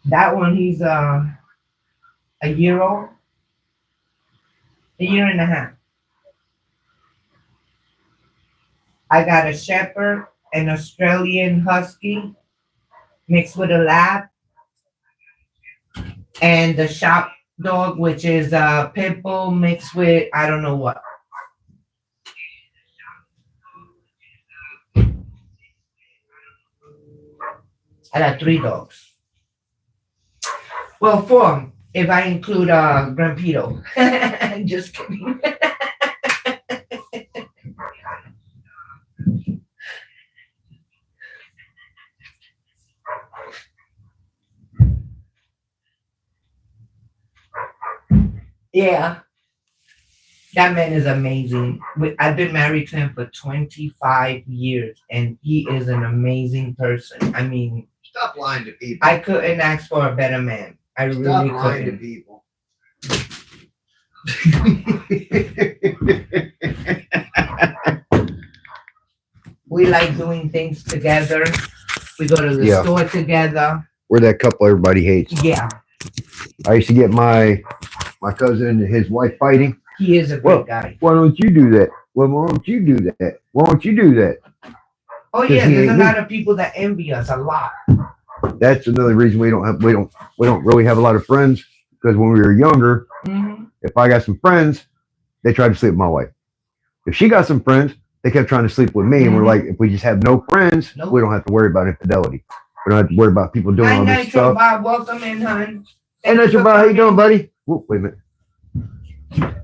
That one, he's a year old, a year and a half. I got a shepherd, an Australian husky mixed with a lab, and the shop dog, which is a pit bull mixed with I don't know what. I got 3 dogs. Well, 4 if I include GrandpitoVic. Just kidding. Yeah, that man is amazing. I've been married to him for 25 years, and he is an amazing person. I mean, Stop lying to people. I couldn't ask for a better man. I really Stop lying to couldn't. people. We like doing things together. We go to the Yeah. store together. We're that couple everybody hates. Yeah, I used to get my cousin and his wife fighting. he is a great Well, guy. Why don't you do that? Well, why don't you do that? Why don't you do that? Oh 'cause yeah, he there's a ain't lot of people that envy us a lot. That's another reason we don't really have a lot of friends, because when we were younger, Hmm. if I got some friends, they tried to sleep with my wife. If she got some friends, they kept trying to sleep with me. And we're like, if we just have no friends, Nope. we don't have to worry about infidelity. We don't have to worry about people doing Hi, all this Nitro stuff. Bob. Welcome in, hon. Hey, Nitro Bob, how you doing, buddy? Whoa, wait a minute.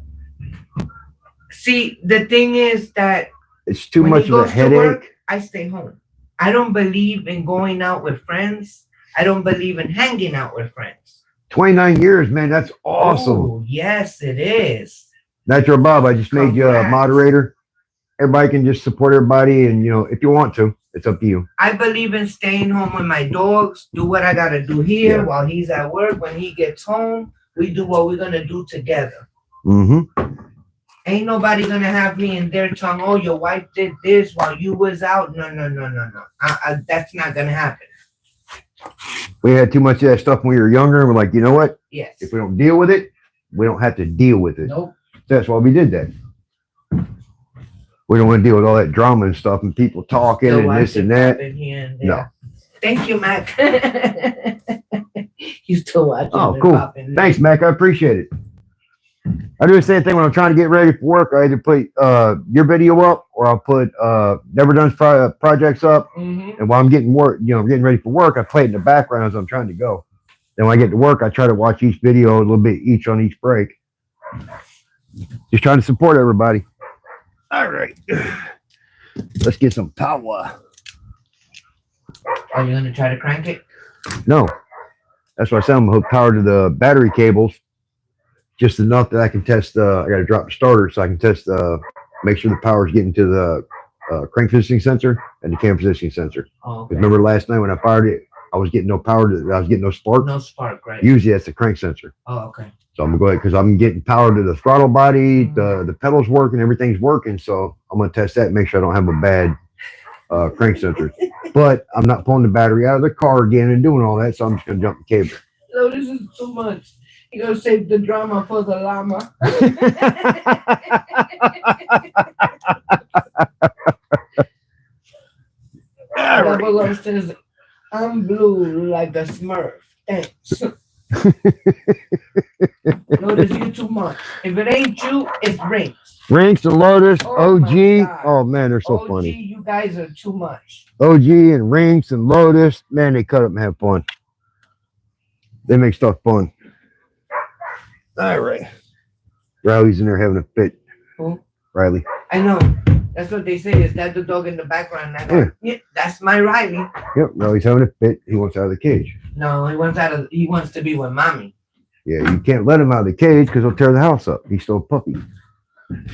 See, the thing is that It's too when much he of a goes to headache. work, I stay home. I don't believe in going out with friends. I don't believe in hanging out with friends. 29 years, man. That's awesome. Oh, yes, it is. Nitro Bob, I just made you a Congrats. moderator. Everybody can just support everybody. And, if you want to, it's up to you. I believe in staying home with my dogs, do what I got to do here Yeah. while he's at work. When he gets home, we do what we're going to do together. Mm-hmm. Ain't nobody going to have me in their tongue, oh, your wife did this while you was out. No. That's not going to happen. We had too much of that stuff when we were younger. And we're like, you know what? Yes. If we don't deal with it, we don't have to deal with it. Nope. That's why we did that. We don't want to deal with all that drama and stuff and people talking So and I this should and that. pop in here and No. there. Thank you, Mac. He's still watching. Oh, and cool. popping in. Thanks, Mac. I appreciate it. I do the same thing when I'm trying to get ready for work. I either put your video up or I'll put Never Done's projects up. Mhm. And while I'm getting getting ready for work, I play it in the background as I'm trying to go. Then when I get to work, I try to watch each video a little bit each on each break. Just trying to support everybody. All right. Let's get some power. Are you gonna try to crank it? No. That's why I said I'm hooked power to the battery cables. Just enough that I can test I gotta drop the starter so I can test make sure the power's getting to the crank positioning sensor and the cam positioning sensor. Oh, okay. Remember last night when I fired it, I was getting no power I was getting no spark. No spark, right? Usually that's the crank sensor. Oh, okay. So I'm gonna go ahead because I'm getting power to the throttle body, the pedals working, everything's working. So I'm gonna test that and make sure I don't have a bad crank sensor. But I'm not pulling the battery out of the car again and doing all that, so I'm just gonna jump the cable. No, this is too much. You gotta save the drama for the llama. Double says, I'm blue like a Smurf. Thanks. Notice you too much. If it ain't you, it's Rinks. Rinks and Lotus, Oh, my OG. God. Oh man, they're so OG, funny. you guys are too much. OG and Rinks and Lotus, man, they cut up and have fun. They make stuff fun. All right. Riley's in there having a fit. Who? Riley. I know. That's what they say. Is that the dog in the background? Yeah, that's my Riley. Yep, Riley's having a fit. He wants out of the cage. No, he wants to be with mommy. Yeah, you can't let him out of the cage because he'll tear the house up. He's still a puppy.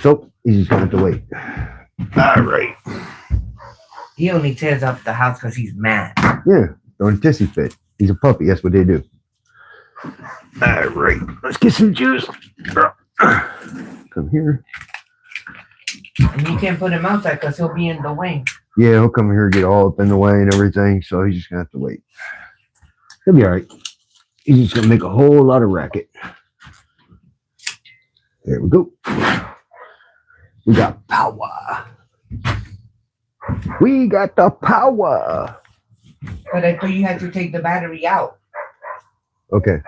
So he's just going to have to wait. All right. He only tears up the house because he's mad. Yeah, throwing a tissy fit. He's a puppy. That's what they do. All right, let's get some juice. Come here. And you can't put him outside because he'll be in the way. Yeah, he'll come here and get all up in the way and everything, so he's just gonna have to wait. He'll be all right. He's just gonna make a whole lot of racket. There we go. We got power. We got the power. But I thought you had to take the battery out. Okay.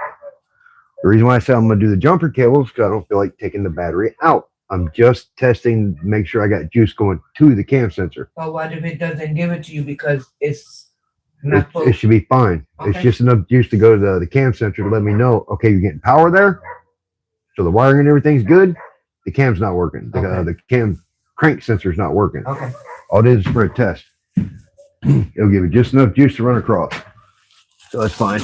The reason why I said I'm going to do the jumper cables because I don't feel like taking the battery out. I'm just testing to make sure I got juice going to the cam sensor. But what if it doesn't give it to you because it's not full? It should be fine. Okay. It's just enough juice to go to the cam sensor to let me know, okay, you're getting power there. So the wiring and everything's good. The cam's not working. The cam crank sensor's not working. Okay. All it is for a test. It'll give it just enough juice to run across. So that's fine.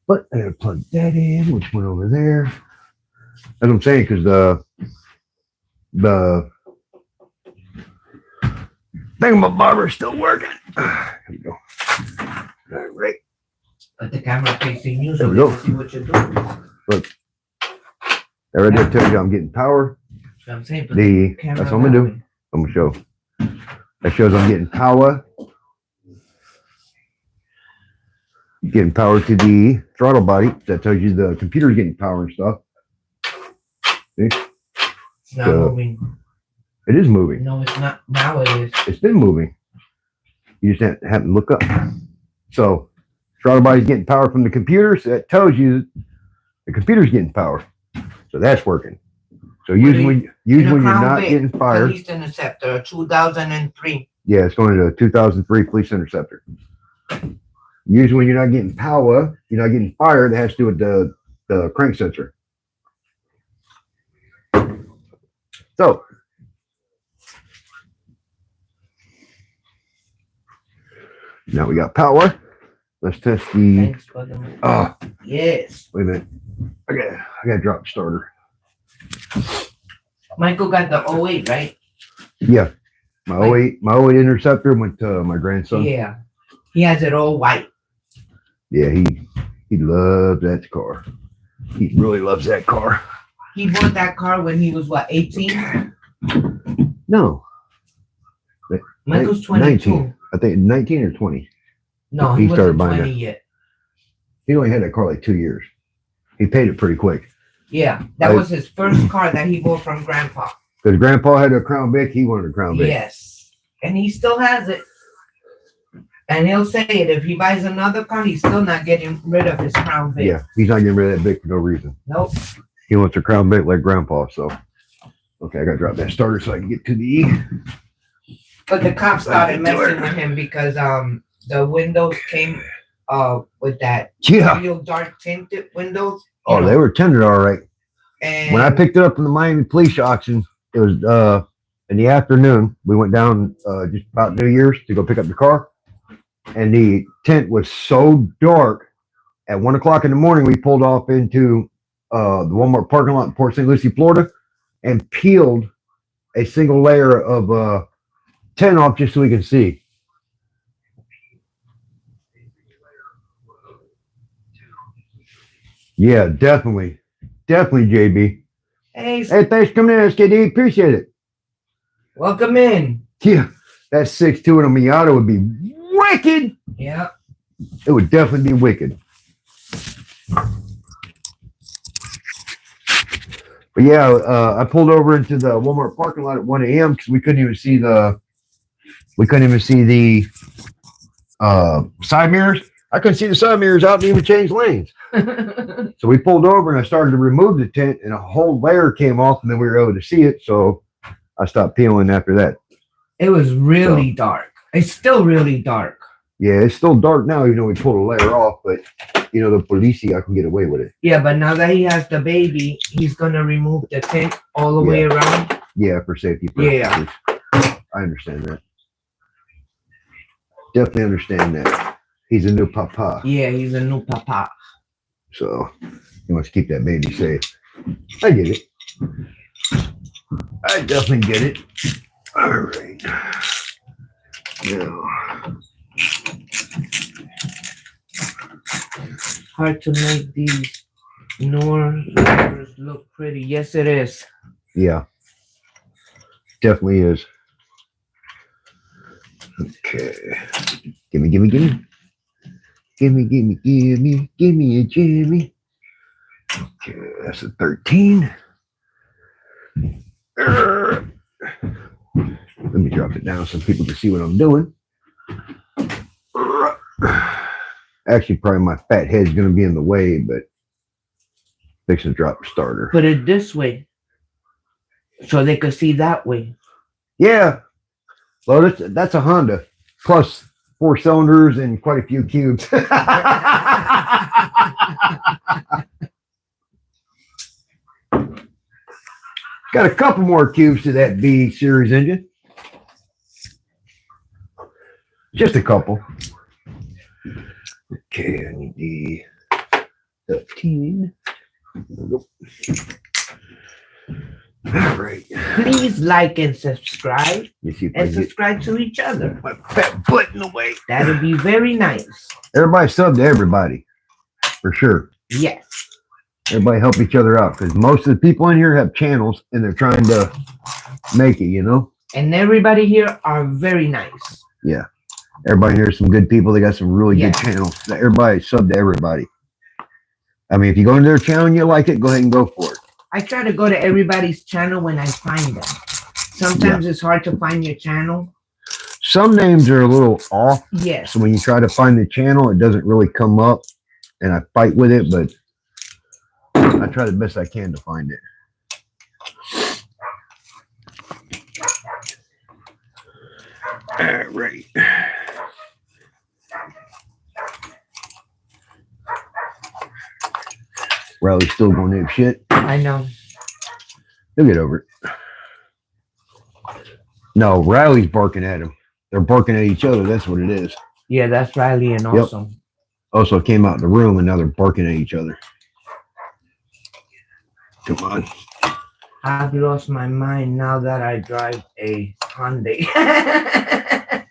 But I gotta plug that in, which went over there. That's what I'm saying, because the thingamabobber is still working. Here we go. All right. But the camera facing you There so we you go. can see what you're doing. Look. I already tell you I'm getting power. That's what I'm saying. Put the camera That's what I'm gonna that do. way. I'm gonna show. That shows I'm getting power. Getting power to the throttle body. That tells you the computer's getting power and stuff. See? It's not moving. It is moving. No, it's not. Now it is. It's been moving. You just have to look up. So throttle body's getting power from the computer, so that tells you the computer's getting power. So that's working. So usually when you're not getting fired. Police Interceptor, 2003. Yeah, it's going to a 2003 Police Interceptor. Usually when you're not getting power, you're not getting fired, it has to do with the crank sensor. So now we got power. Let's test the. Thanks for the yes. Wait a minute. I gotta drop the starter. Michael got the 08, right? Yeah. My 08 Interceptor went to my grandson. Yeah. He has it all white. Yeah, he loves that car. He really loves that car. He bought that car when he was what, 18? No. Michael's 22. 19. I think 19 or 20. No, He he started wasn't buying 20 that. yet. He only had that car like 2 years. He paid it pretty quick. Yeah, that was his first car that he bought from Grandpa. Because Grandpa had a Crown Vic, he wanted a Crown Vic. Yes, and he still has it. And he'll say it, if he buys another car, he's still not getting rid of his Crown Vic. Yeah, he's not getting rid of that Vic for no reason. Nope. He wants a Crown Vic like Grandpa, so. Okay, I gotta drop that starter so I can get to the. But the cops started messing with him because the windows came with that real dark tinted windows. Oh, they were tinted all right. And When I picked it up from the Miami police auction, it was in the afternoon. We went down just about New Year's to go pick up the car. And the tint was so dark. At 1 o'clock in the morning, we pulled off into the Walmart parking lot in Port St. Lucie, Florida, and peeled a single layer of tint off just so we can see. Yeah, definitely. Definitely, JB. hey, Thanks for coming in, SKD. Appreciate it. welcome in. Yeah, that 6.2 in a Miata would be wicked. Yeah. It would definitely be wicked. But yeah, I pulled over into the Walmart parking lot at 1 a.m. because we couldn't even see the side mirrors. I couldn't see the side mirrors out and even change lanes. So we pulled over and I started to remove the tint and a whole layer came off and then we were able to see it. So I stopped peeling after that. It was really dark. It's still really dark. Yeah, it's still dark now, even though we pulled a layer off, but you know, the police, I can get away with it. Yeah, but now that he has the baby, he's gonna remove the tint all the way around. Yeah, for safety purposes. Yeah. I understand that. Definitely understand that. He's a new papa. Yeah, he's a new papa. So he wants to keep that baby safe. I get it. I definitely get it. All right. Now, hard to make these newer cars look pretty. Yes, it is. Yeah, definitely is. Okay. Gimme a Jimmy. Okay, that's a 13. Let me drop it down so people can see what I'm doing. Actually, probably my fat head's going to be in the way, but fix and drop the starter. Put it this way so they could see that way. Yeah. Well, that's a Honda. Plus 4 cylinders and quite a few cubes. Got a couple more cubes to that B series engine. Just a couple. Okay, I need the 13. All right. Please like and subscribe. You see if I And get subscribe to each other. my fat butt in the way. That'd be very nice. Everybody sub to everybody. For sure. Yes. Everybody help each other out because most of the people in here have channels and they're trying to make it, you know? And everybody here are very nice. Yeah. Everybody here is some good people. They got some really Yeah. good channels. Everybody sub to everybody. I mean, if you go into their channel and you like it, go ahead and go for it. I try to go to everybody's channel when I find them. Sometimes it's hard to find your channel. Some names are a little off. Yes. So when you try to find the channel, it doesn't really come up. And I fight with it, but I try the best I can to find it. All right. Riley's still going to shit. I know. He'll get over it. No, Riley's barking at him. They're barking at each other. That's what it is. Yeah, that's Riley and Awesome. Also came out in the room and now they're barking at each other. Come on. I've lost my mind now that I drive a Hyundai.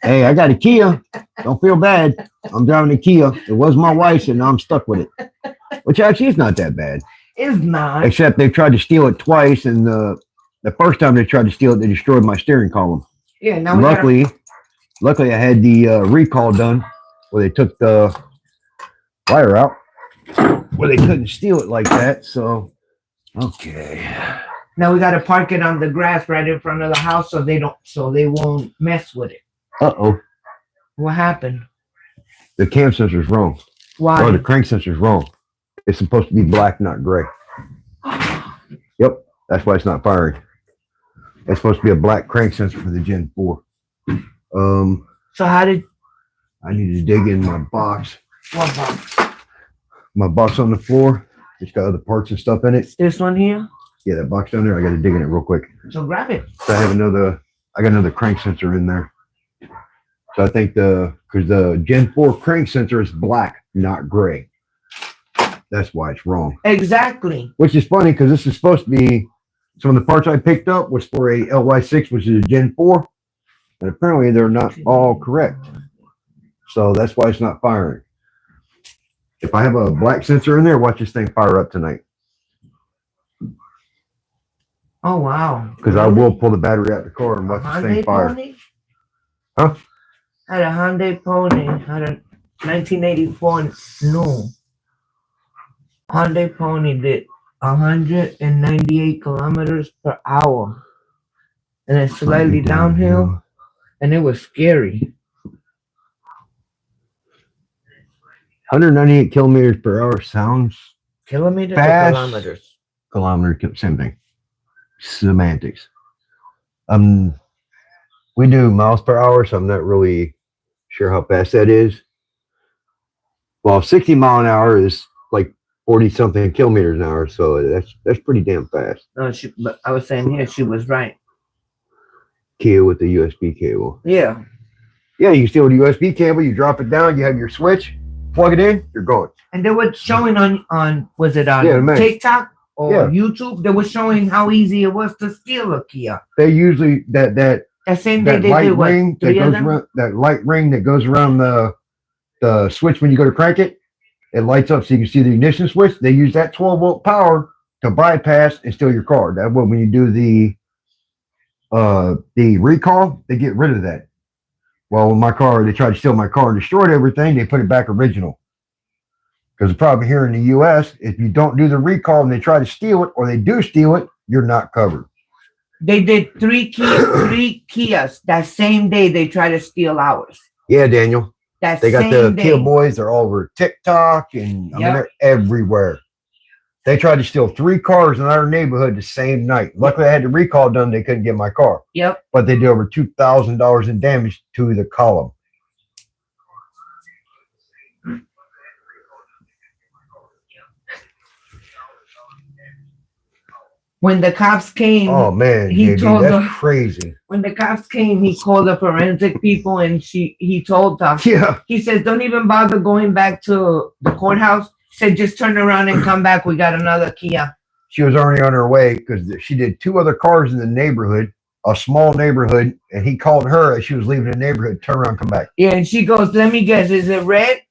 Hey, I got a Kia. Don't feel bad. I'm driving a Kia. It was my wife's and now I'm stuck with it. Which actually is not that bad. It's not. Except they tried to steal it twice and the first time they tried to steal it, they destroyed my steering column. Yeah, now Luckily I had the recall done where they took the wire out where they couldn't steal it like that. So, okay. now we got to park it on the grass right in front of the house so they won't mess with it. Uh-oh. What happened? The cam sensor's wrong. Why? Or the crank sensor's wrong. It's supposed to be black, not gray. Yep. That's why it's not firing. It's supposed to be a black crank sensor for the Gen 4. So how did? I need to dig in my box. What box? My box on the floor. It's got other parts and stuff in it. This one here. Yeah, that box down there. I got to dig in it real quick. So grab it. So I got another crank sensor in there. So I think because the Gen 4 crank sensor is black, not gray. That's why it's wrong. Exactly. Which is funny because this is supposed to be, some of the parts I picked up was for a LY6, which is a Gen 4. And apparently they're not all correct. So that's why it's not firing. If I have a black sensor in there, watch this thing fire up tonight. Oh, wow. Because I will pull the battery out of the car and watch this thing fire. Pony? Huh? I had a Hyundai Pony. Had a 1984 no. Hyundai Pony did 198 kilometers per hour. And it's slightly downhill. And it was scary. 198 kilometers per hour sounds Kilometers fast. or kilometers? Kilometer, same thing. Semantics. We do miles per hour, so I'm not really sure how fast that is. Well, 60 mile an hour is like 40 something kilometers an hour, so that's pretty damn fast. No, but I was saying here she was right. Kia with the USB cable. Yeah. Yeah, you steal the USB cable, you drop it down, you have your switch, plug it in, you're going. And they were showing on was it on Yeah, TikTok or Yeah. YouTube? They were showing how easy it was to steal a Kia. They usually that Same day that they light did what? ring that 3 of goes them? around, that light ring that goes around the switch when you go to crank it. It lights up so you can see the ignition switch. They use that 12-volt power to bypass and steal your car. That way, when you do the recall, they get rid of that. Well, with my car, they tried to steal my car and destroyed everything. They put it back original. Because the problem here in the U.S., if you don't do the recall and they try to steal it, or they do steal it, you're not covered. They did three Kias that same day. They tried to steal ours. Yeah, Daniel. They got the day. Kia boys. They're all over TikTok and I mean, they're everywhere. They tried to steal 3 cars in our neighborhood the same night. Luckily, I had the recall done. They couldn't get my car. Yep. But they did over $2,000 in damage to the column. When the cops came, oh man, that's crazy. When the cops came, he called the forensic people, and he told us. Yeah. He says, "Don't even bother going back to the courthouse. Said just turn around and come back. We got another Kia." She was already on her way because she did 2 other cars in the neighborhood, a small neighborhood, and he called her as she was leaving the neighborhood. Turn around, come back. Yeah, and she goes, "Let me guess, is it red?"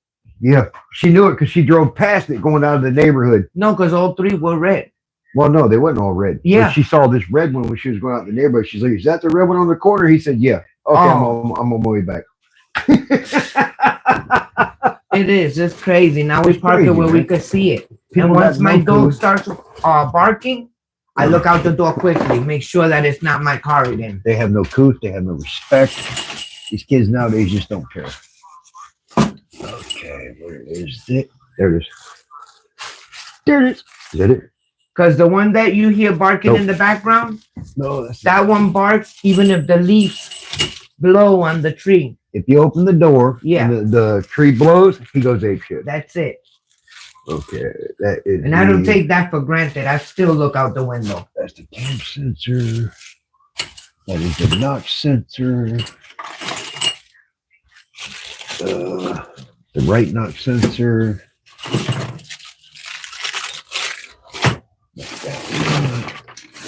Yeah, she knew it because she drove past it going out of the neighborhood. No, because all 3 were red. Well, no, they wasn't all red. Yeah. But she saw this red one when she was going out in the neighborhood. She's like, "Is that the red one on the corner?" He said, "Yeah." Okay, I'm gonna move you back. It is. It's crazy. Now we park it where we could see it. People and once my dog starts barking, I look out the door quickly, make sure that it's not my car again. They have no couth. They have no respect. These kids nowadays just don't care. Okay, where is it? There it is. There it is. Is that it? Because the one that you hear barking in the background, no, that's that one barks even if the leaves blow on the tree. If you open the door, and the tree blows, he goes ape shit. That's it. Okay, that is. And I don't take that for granted. I still look out the window. That's the temp sensor. That is the knock sensor. The right knock sensor.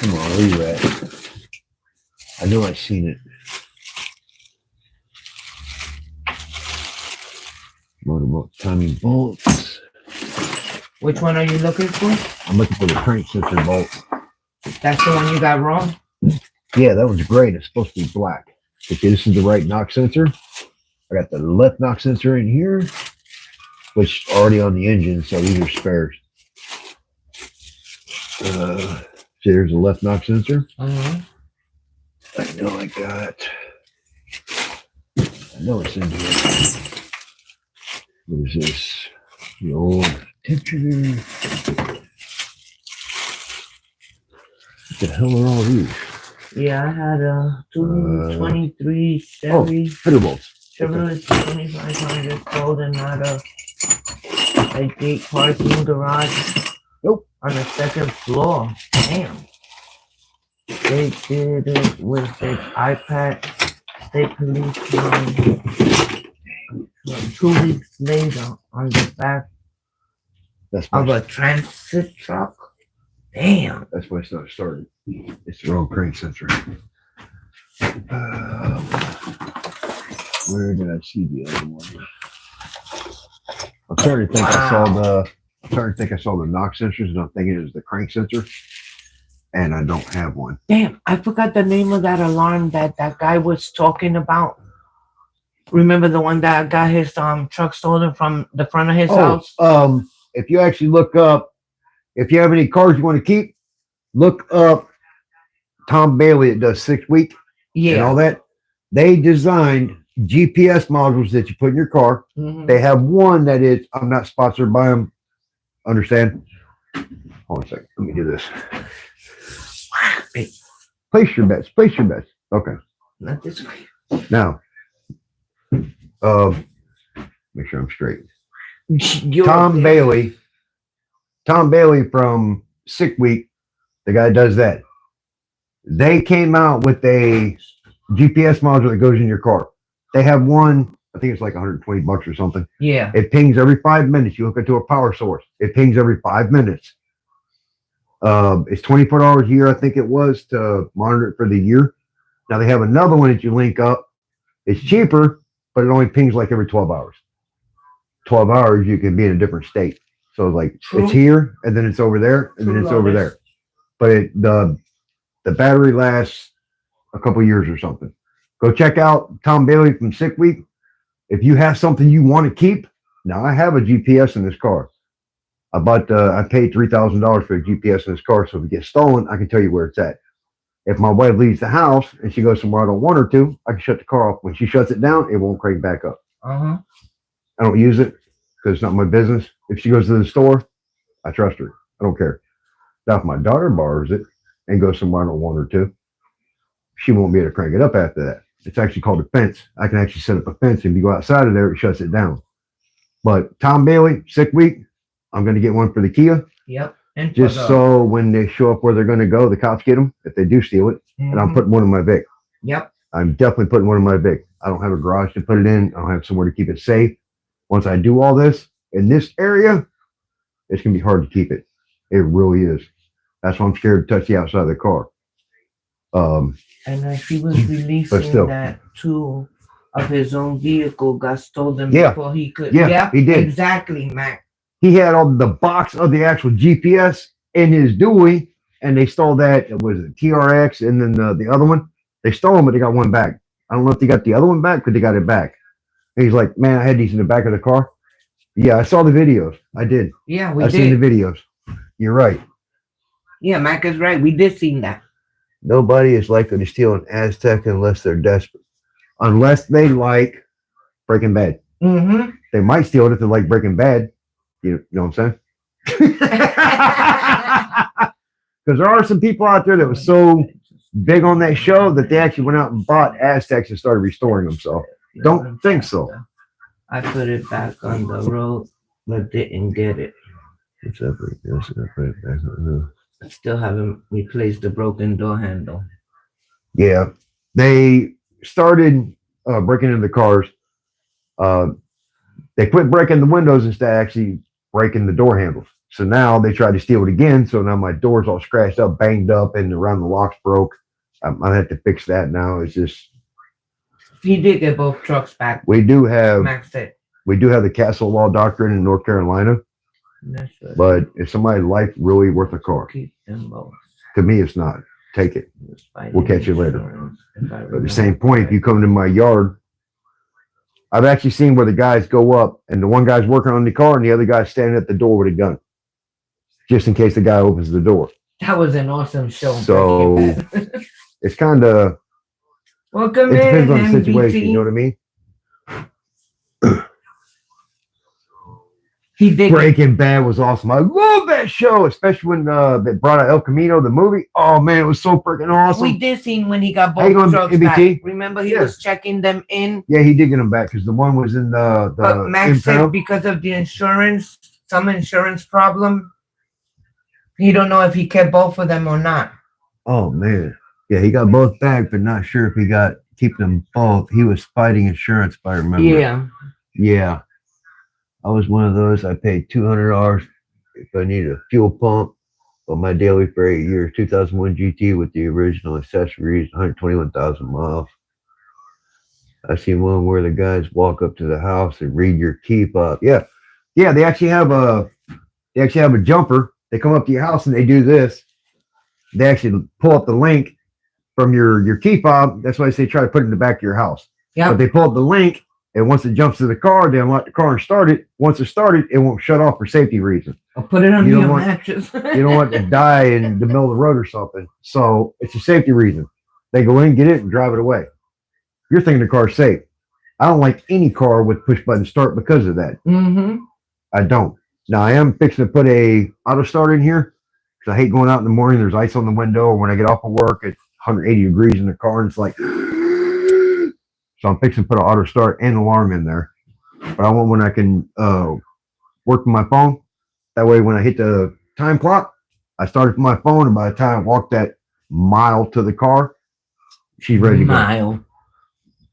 Come on, where you at? I know I've seen it. Motorboat timing bolts. Which one are you looking for? I'm looking for the crank sensor bolt. That's the one you got wrong? Yeah, that was great. It's supposed to be black. Okay, this is the right knock sensor. I got the left knock sensor in here, which is already on the engine, so these are spares. See, there's the left knock sensor. Uh-huh. I know it's in here. What is this? The old temperature. What the hell are all these? Yeah, I had a 223 Chevy. Header bolts. Chevrolet 2500 sold and not a gate parking garage. Nope. On the 2nd floor. Damn. They did it with an iPad. They police one. 2 weeks later, on the back of a transit truck. Damn. That's why it's not started. It's the wrong crank sensor. Where did I see the other one? I'm starting to think I saw the knock sensors, and I'm thinking it was the crank sensor, and I don't have one. Damn, I forgot the name of that alarm that guy was talking about. Remember the one that got his truck stolen from the front of his house? If you actually look up, if you have any cars you want to keep, look up Tom Bailey. It does 6 week and all that. They designed GPS modules that you put in your car. Mm-hmm. They have one that is, I'm not sponsored by them. Understand? Hold on a second. Let me do this. Place your bets. Place your bets. Okay. Not this way. Now, make sure I'm straight. Tom Bailey from Sick Week, the guy does that. They came out with a GPS module that goes in your car. They have one, I think it's like $120 or something. Yeah. It pings every 5 minutes. You hook it to a power source. It pings every 5 minutes. It's $24 a year, I think it was, to monitor it for the year. Now they have another one that you link up. It's cheaper, but it only pings like every 12 hours. 12 hours, you can be in a different state. So like True. it's here and then it's over there and then it's over there. But the battery lasts a couple years or something. Go check out Tom Bailey from Sick Week. If you have something you want to keep, now I have a GPS in this car. I paid $3,000 for a GPS in this car, so if it gets stolen, I can tell you where it's at. If my wife leaves the house and she goes somewhere I don't want her to, I can shut the car off. When she shuts it down, it won't crank back up. Uh-huh. I don't use it because it's not my business. If she goes to the store, I trust her. I don't care. Now, if my daughter borrows it and goes somewhere I don't want her to, she won't be able to crank it up after that. It's actually called a fence. I can actually set up a fence, and if you go outside of there, it shuts it down. But Tom Bailey, Sick Week, I'm going to get one for the Kia. Yep. And just so when they show up where they're going to go, the cops get them if they do steal it. And I'm putting one in my Vic. Yep. I'm definitely putting one in my Vic. I don't have a garage to put it in. I don't have somewhere to keep it safe. Once I do all this in this area, it's going to be hard to keep it. It really is. That's why I'm scared to touch the outside of the car. And as he was releasing that two of his own vehicle got stolen before he could. Yeah, he did. Exactly, Mac. He had all the box of the actual GPS in his Dewey, and they stole that. It was a TRX, and then the other one. They stole them, but they got one back. I don't know if they got the other one back, but they got it back. And he's like, man, I had these in the back of the car. Yeah, I saw the videos. I did. Yeah, I seen the videos. You're right. Yeah, Mac is right. We did see that. Nobody is likely to steal an Aztec unless they're desperate. Unless they like Breaking Bad. Mm-hmm. They might steal it if they like Breaking Bad. You know what I'm saying? Because there are some people out there that was so big on that show that they actually went out and bought Aztecs and started restoring them. So don't think so. I put it back on the road, but didn't get it. I still haven't replaced the broken door handle. Yeah, they started breaking into the cars. They quit breaking the windows instead of actually breaking the door handles. So now they tried to steal it again. So now my door's all scratched up, banged up, and around the locks broke. I have to fix that now. It's just. He did get both trucks back. We do have. Max said. We do have the Castle Law Doctrine in North Carolina. But is somebody's life really worth a car? Keep them both. To me, it's not. Take it. We'll catch you later. But at the same point, if you come to my yard, I've actually seen where the guys go up and the one guy's working on the car and the other guy's standing at the door with a gun. Just in case the guy opens the door. That was an awesome show. So it's kind of. Welcome it depends in, on the situation, you know what I mean? Breaking Bad was awesome. I love that show, especially when they brought out El Camino, the movie. Oh man, it was so freaking awesome. We did see when he got both trucks back. Remember, he was checking them in. Yeah, he did get them back because the one was in the. But Max said because of the insurance, some insurance problem, he don't know if he kept both of them or not. Oh man, yeah, he got both back, but not sure if he got keeping them both. He was fighting insurance, if I remember. Yeah. I was one of those. I paid $200 if I needed a fuel pump on my daily for 8 years. 2001 GT with the original accessories, 121,000 miles. I seen one where the guys walk up to the house and read your key fob. Yeah, they actually have a jumper. They come up to your house and they do this. They actually pull up the link from your key fob. That's why I say try to put it in the back of your house. Yeah. But they pull up the link. And once it jumps to the car, they unlock the car and start it. Once it's started, it won't shut off for safety reasons. I'll put it on your mattress. You don't want to die in the middle of the road or something. So it's a safety reason. They go in, get it, and drive it away. You're thinking the car's safe. I don't like any car with push button start because of that. Mm-hmm. I don't. Now, I am fixing to put a auto start in here because I hate going out in the morning. There's ice on the window. Or when I get off of work, it's 180 degrees in the car, and it's like... So I'm fixing to put an auto start and alarm in there. But I want one I can work with my phone. That way when I hit the time clock, I start it from my phone, and by the time I walk that mile to the car, she's ready to go.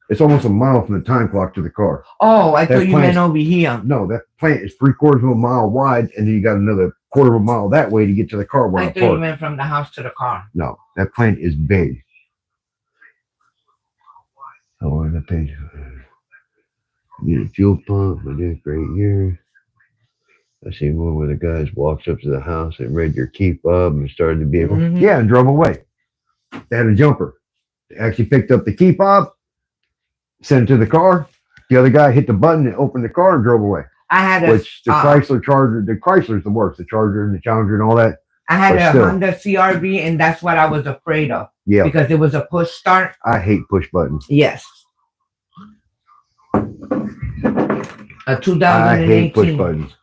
It's almost a mile from the time clock to the car. Oh, I thought you meant over here. No, that plant is 3/4 of a mile wide, and then you got another 1/4 of a mile that way to get to the car where I thought you meant from the house to the car. No, that plant is big. Oh, on the page. Need a fuel pump. I did a great year. I seen one where the guys walked up to the house and read your key fob and started the vehicle. Yeah, and drove away. They had a jumper. They actually picked up the key fob, sent it to the car. The other guy hit the button and opened the car and drove away. I had a which the Chrysler Charger, the Chrysler's the worst, the Charger and the Challenger and all that. I had a Honda CRV, and that's what I was afraid of. Yeah, because it was a push start. I hate push buttons. Yes. A 2018. I hate push buttons.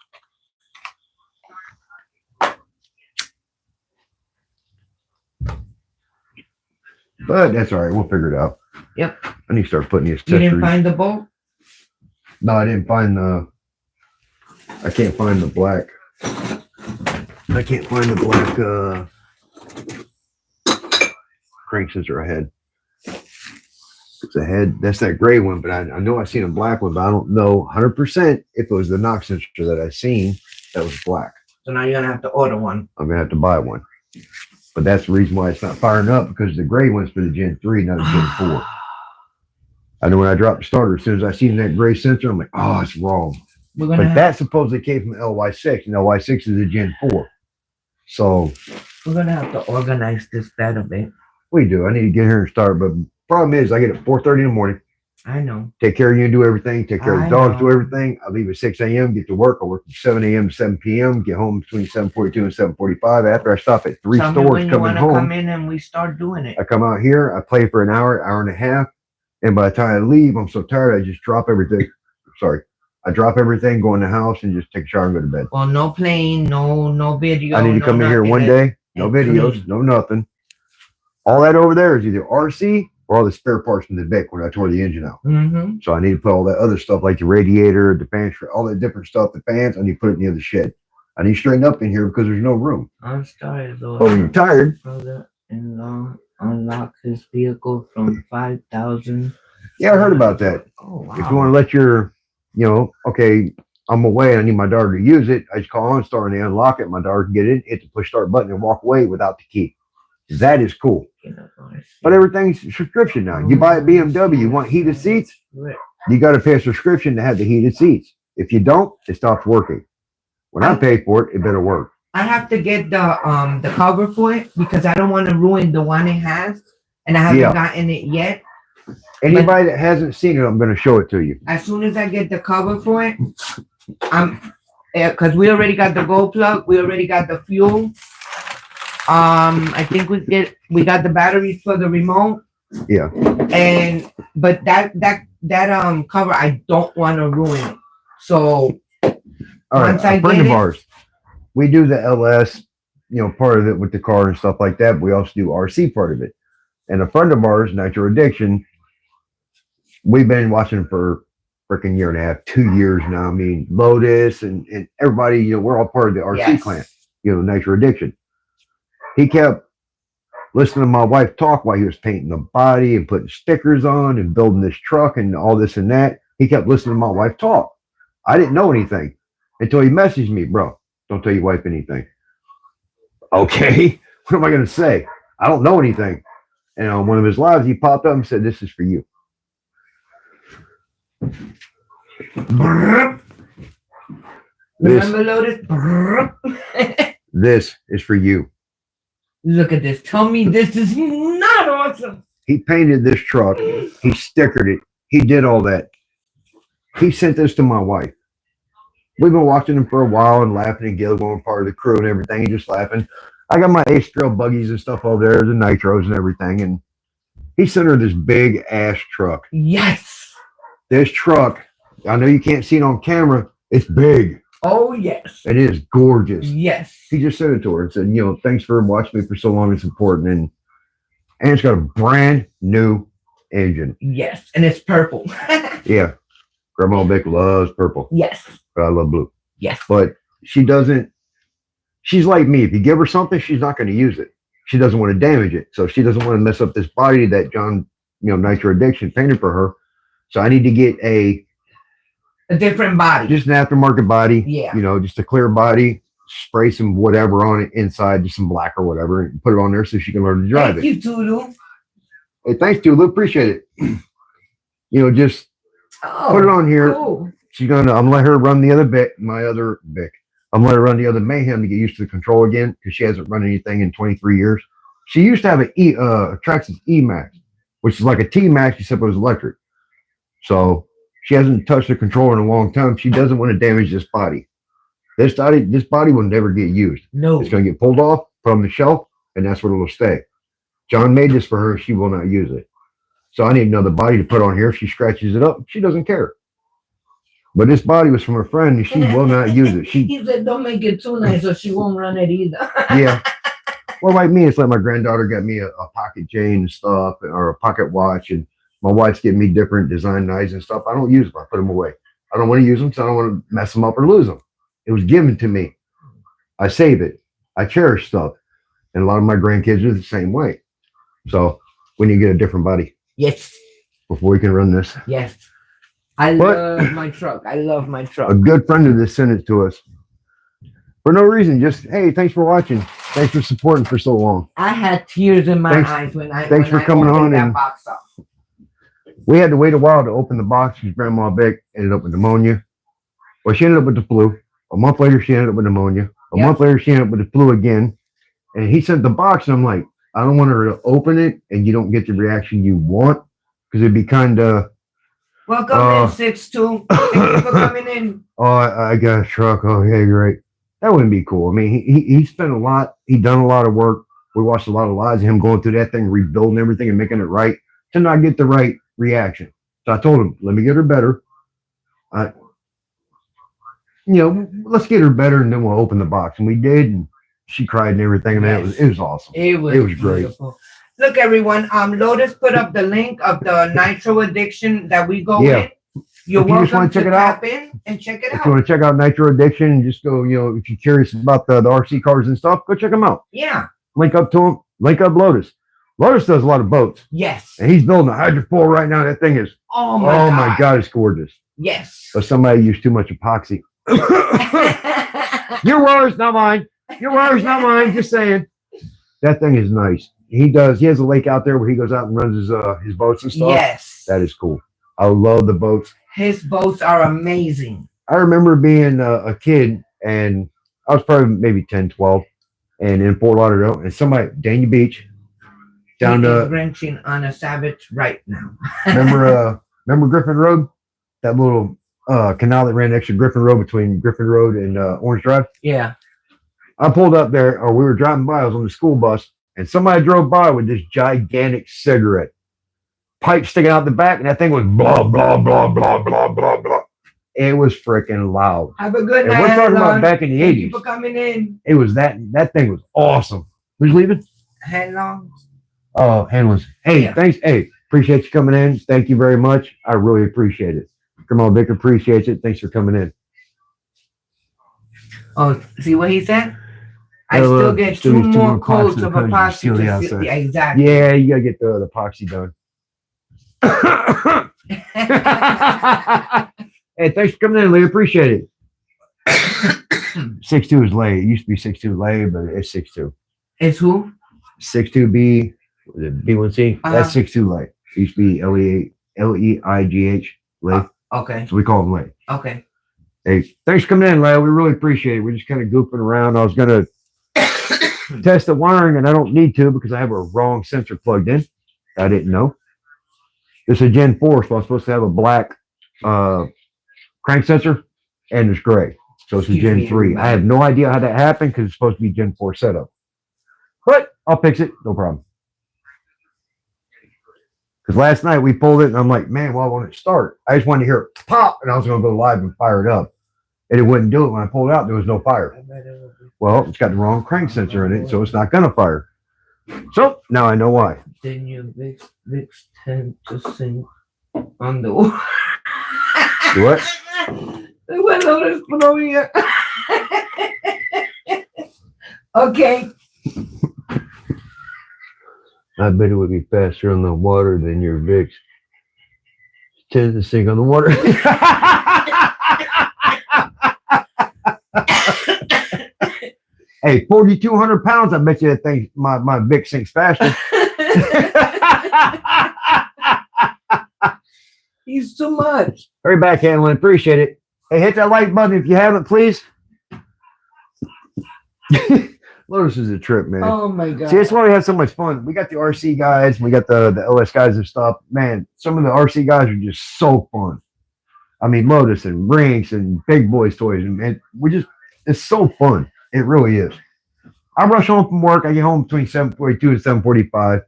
But that's all right. We'll figure it out. Yep. I need to start putting the accessories. You didn't find the bolt? No, I didn't find the. I can't find the black. I can't find the black crank sensor I had. It's a head. That's that gray one, but I know I seen a black one, but I don't know 100% if it was the knock sensor that I seen that was black. So now you're gonna have to order one. I'm gonna have to buy one. But that's the reason why it's not firing up, because the gray one's for the Gen 3, not the Gen 4. I know when I dropped the starter, as soon as I seen that gray sensor, I'm like, oh, it's wrong. But that supposedly came from LY6, and LY6 is a Gen 4. So we're gonna have to organize this better, babe. We do. I need to get here and start. But problem is, I get at 4:30 in the morning. I know. Take care of you and do everything. Take care of the dogs, do everything. I leave at 6 a.m., get to work. I work from 7 a.m. to 7 p.m., get home between 7:42 and 7:45. After I stop at 3 stores coming home. Come in and we start doing it. I come out here, I play for an hour, hour and a half. And by the time I leave, I'm so tired, I just drop everything. Sorry. I drop everything, go in the house, and just take a shower and go to bed. Well, no playing, no video. I need to come in here one day, no videos, no nothing. All that over there is either RC or all the spare parts from the Vic when I tore the engine out. Mm-hmm. So I need to put all that other stuff like the radiator, the fan, all that different stuff, the fans, I need to put it in the other shed. I need to straighten up in here because there's no room. I'm tired though. Oh, you're tired? Brother-in-law unlock his vehicle from 5,000. Yeah, I heard about that. Oh, wow. If you want to let your, okay, I'm away, I need my daughter to use it. I just call OnStar and they unlock it. My daughter can get in, hit the push start button and walk away without the key. That is cool. But everything's subscription now. You buy a BMW, you want heated seats, you got to pay a subscription to have the heated seats. If you don't, it stops working. When I pay for it, it better work. I have to get the cover for it because I don't want to ruin the one it has, and I haven't gotten it yet. Anybody that hasn't seen it, I'm going to show it to you. As soon as I get the cover for it, because we already got the gold plug, we already got the fuel. I think we got the batteries for the remote. Yeah. But that cover, I don't want to ruin it. So all right, a friend of ours, we do the LS, part of it with the car and stuff like that. But we also do RC part of it. And a friend of ours, Nitro Addiction, we've been watching for freaking year and a half, 2 years now. I mean, Lotus and everybody, we're all part of the RC clan, Nitro Addiction. He kept listening to my wife talk while he was painting the body and putting stickers on and building this truck and all this and that. He kept listening to my wife talk. I didn't know anything until he messaged me, bro, don't tell your wife anything. Okay, what am I going to say? I don't know anything. And on one of his lives, he popped up and said, this is for you. Remember, Lotus? This is for you. Look at this. Tell me this is not awesome. He painted this truck. He stickered it. He did all that. He sent this to my wife. We've been watching him for a while and laughing and giggling, part of the crew and everything, and just laughing. I got my Ace Trail buggies and stuff over there, the Nitros and everything, and he sent her this big ass truck. Yes. This truck, I know you can't see it on camera. It's big. Oh, yes. It is gorgeous. Yes. He just sent it to her and said, thanks for watching me for so long and supporting. And it's got a brand new engine. Yes. And it's purple. Yeah. GrandmaVic loves purple. Yes. But I love blue. Yes. But she's like me. If you give her something, she's not going to use it. She doesn't want to damage it. So she doesn't want to mess up this body that John, Nitro Addiction painted for her. So I need to get a different body. Just an aftermarket body. Yeah. Just a clear body. Spray some whatever on it inside, just some black or whatever, and put it on there so she can learn to drive it. Thank you, Tulu. Hey, thanks, Tulu. Appreciate it. Oh, put it on here. cool. I'm gonna let her run the other my other Vic. I'm gonna let her run the other Mayhem to get used to the control again because she hasn't run anything in 23 years. She used to have a Traxxas E-Max, which is like a T-Max except it was electric. So she hasn't touched the controller in a long time. She doesn't want to damage this body. This body will never get used. No. It's gonna get pulled off from the shelf, and that's where it'll stay. John made this for her. She will not use it. So I need another body to put on here. If she scratches it up, she doesn't care. But this body was from her friend, and she will not use it. He said, "Don't make it too nice, so she won't run it either." Yeah. Well, like me, it's like my granddaughter got me a pocket chain and stuff, or a pocket watch, and my wife's getting me different design knives and stuff. I don't use them. I put them away. I don't want to use them, so I don't want to mess them up or lose them. It was given to me. I save it. I cherish stuff, and a lot of my grandkids are the same way. So we need to get a different body. Yes. Before we can run this. Yes. I love my truck. I love my truck. A good friend of this sent it to us for no reason. Just, hey, thanks for watching. Thanks for supporting for so long. I had tears in my eyes when I coming on that and box up. We had to wait a while to open the box because GrandmaVic ended up with pneumonia. Well, she ended up with the flu. A month later, she ended up with pneumonia. A month later, she ended up with the flu again. And he sent the box, and I'm like, I don't want her to open it, and you don't get the reaction you want because it'd be kind of. Welcome in 6'2". Thank you for coming in. Oh, I got a truck. Oh, yeah, great. That wouldn't be cool. I mean, he spent a lot. He done a lot of work. We watched a lot of lives of him going through that thing, rebuilding everything and making it right to not get the right reaction. So I told him, let me get her better. Let's get her better, and then we'll open the box. And we did, and she cried and everything. And it was awesome. It was great. Look, everyone. Lotus put up the link of the Nitro Addiction that we go in. You're welcome to tap in and check it out. If you want to check out Nitro Addiction and just go, if you're curious about the RC cars and stuff, go check them out. Yeah. Link up to him. Link up Lotus. Lotus does a lot of boats. Yes. And he's building a hydrofoil right now. That thing is, oh my God, it's gorgeous. Yes. But somebody used too much epoxy. Your words, not mine. Your words, not mine. Just saying. That thing is nice. He has a lake out there where he goes out and runs his boats and stuff. Yes. That is cool. I love the boats. His boats are amazing. I remember being a kid, and I was probably maybe 10, 12, and in Fort Lauderdale, and somebody, Dania Beach, down to wrenching on a Savage right now. remember Griffin Road? That little canal that ran next to Griffin Road between Griffin Road and Orange Drive? Yeah. I pulled up there, or we were driving by, I was on the school bus, and somebody drove by with this gigantic cigarette pipe sticking out the back, and that thing was blah, blah, blah, blah, blah, blah, blah. It was freaking loud. Have a good night. And we're talking about back in the 80s. Thank you for coming in. It was that thing was awesome. Who's leaving? Hanlongs. Oh, Hanlon's. Hey, thanks. Hey, appreciate you coming in. Thank you very much. I really appreciate it. GrandmaVic appreciates it. Thanks for coming in. Oh, see what he said? I still get two more coats of epoxy. Yeah, exactly. Yeah, you gotta get the epoxy done. Hey, thanks for coming in, Lee. Appreciate it. 6'2" is late. It used to be 6'2" late, but it's 6'2". It's who? 6'2" B1C. That's 6'2" late. It used to be Leigh late. Okay. So we call him late. Okay. Hey, thanks for coming in, Leigh. We really appreciate it. We're just kind of goofing around. I was gonna test the wiring, and I don't need to because I have a wrong sensor plugged in. I didn't know. It's a Gen 4, so I'm supposed to have a black crank sensor, and it's gray. So it's a Gen 3. I have no idea how that happened because it's supposed to be Gen 4 setup. But I'll fix it. No problem. Because last night we pulled it, and I'm like, man, why won't it start? I just wanted to hear it pop, and I was going to go live and fire it up. And it wouldn't do it. When I pulled it out, there was no fire. Well, it's got the wrong crank sensor in it, so it's not going to fire. So now I know why. Then your Vicks tend to sink on the water. Do what? What Lotus put over here? Okay. I bet it would be faster on the water than your Vicks. Tends to sink on the water. Hey, 4,200 pounds. I bet you that thing, my Vic sinks faster. He He's too much. Very backhandling. Appreciate it. Hey, hit that like button if you haven't, please. Lotus is a trip, man. Oh my god. See, that's why we have so much fun. We got the RC guys, we got the OS guys and stuff. Man, some of the RC guys are just so fun. I mean, Lotus and Rinks and Big Boys Toys, and it's so fun. It really is. I rush home from work. I get home between 7:42 and 7:45.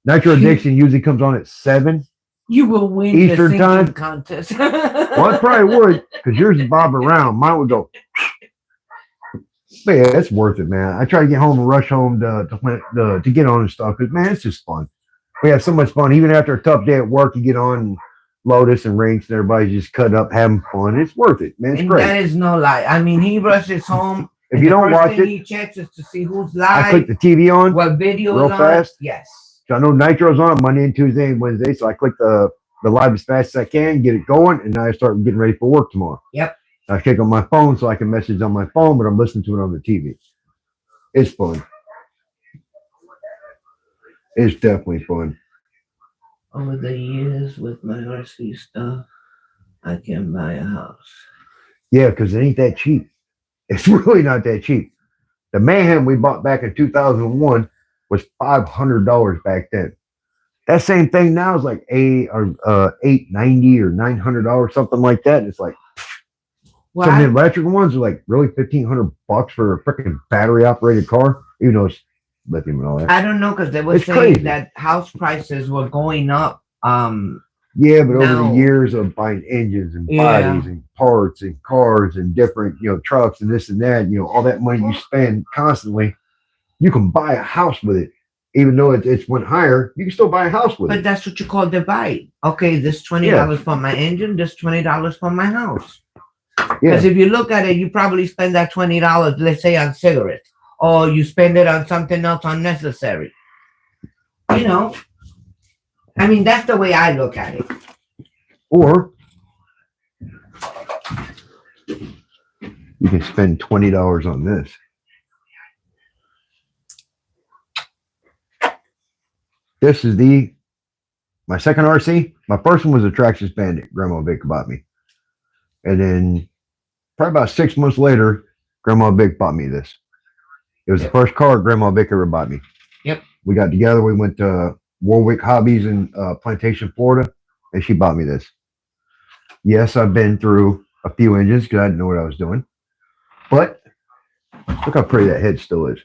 Nitro Addiction usually comes on at 7. You will win Eastern the time contest. Well, I probably would, because yours is bob around. Mine would go. But yeah, it's worth it, man. I try to get home and rush home to get on and stuff, because man, it's just fun. We have so much fun. Even after a tough day at work, you get on and Lotus and Rinks and everybody's just cut up having fun. It's worth it, man. It's great. That is no lie. I mean, he rushes home. If you don't watch it, he checks is to see who's live. I click the TV on. What video real on. fast. Yes. So I know Nitro's on Monday and Tuesday and Wednesday, so I click the live as fast as I can, get it going, and now I start getting ready for work tomorrow. Yep. I click on my phone so I can message on my phone, but I'm listening to it on the TV. It's fun. It's definitely fun. Over the years with my RC stuff, I can buy a house. Yeah, because it ain't that cheap. It's really not that cheap. The Mayhem we bought back in 2001 was $500 back then. That same thing now is like $890 or $900, something like that. And it's like some of the electric ones are like really $1,500 for a freaking battery operated car, even though it's lithium and all that. I don't know, because they were saying that house prices were going up. Yeah, but over the years of buying engines and bodies and parts and cars and different, trucks and this and that, all that money you spend constantly, you can buy a house with it. Even though it's went higher, you can still buy a house with it. But that's what you call divide. Okay, this $20 for my engine, this $20 for my house. Because if you look at it, you probably spend that $20, let's say, on cigarettes, or you spend it on something else unnecessary. I mean, that's the way I look at it. Or you can spend $20 on this. This is my second RC. My first one was a Traxxas Bandit. GrandmaVic bought me. And then probably about 6 months later, GrandmaVic bought me this. It was the first car GrandmaVic ever bought me. Yep. We got together. We went to Warwick Hobbies in Plantation, Florida, and she bought me this. Yes, I've been through a few engines because I didn't know what I was doing. But look how pretty that head still is.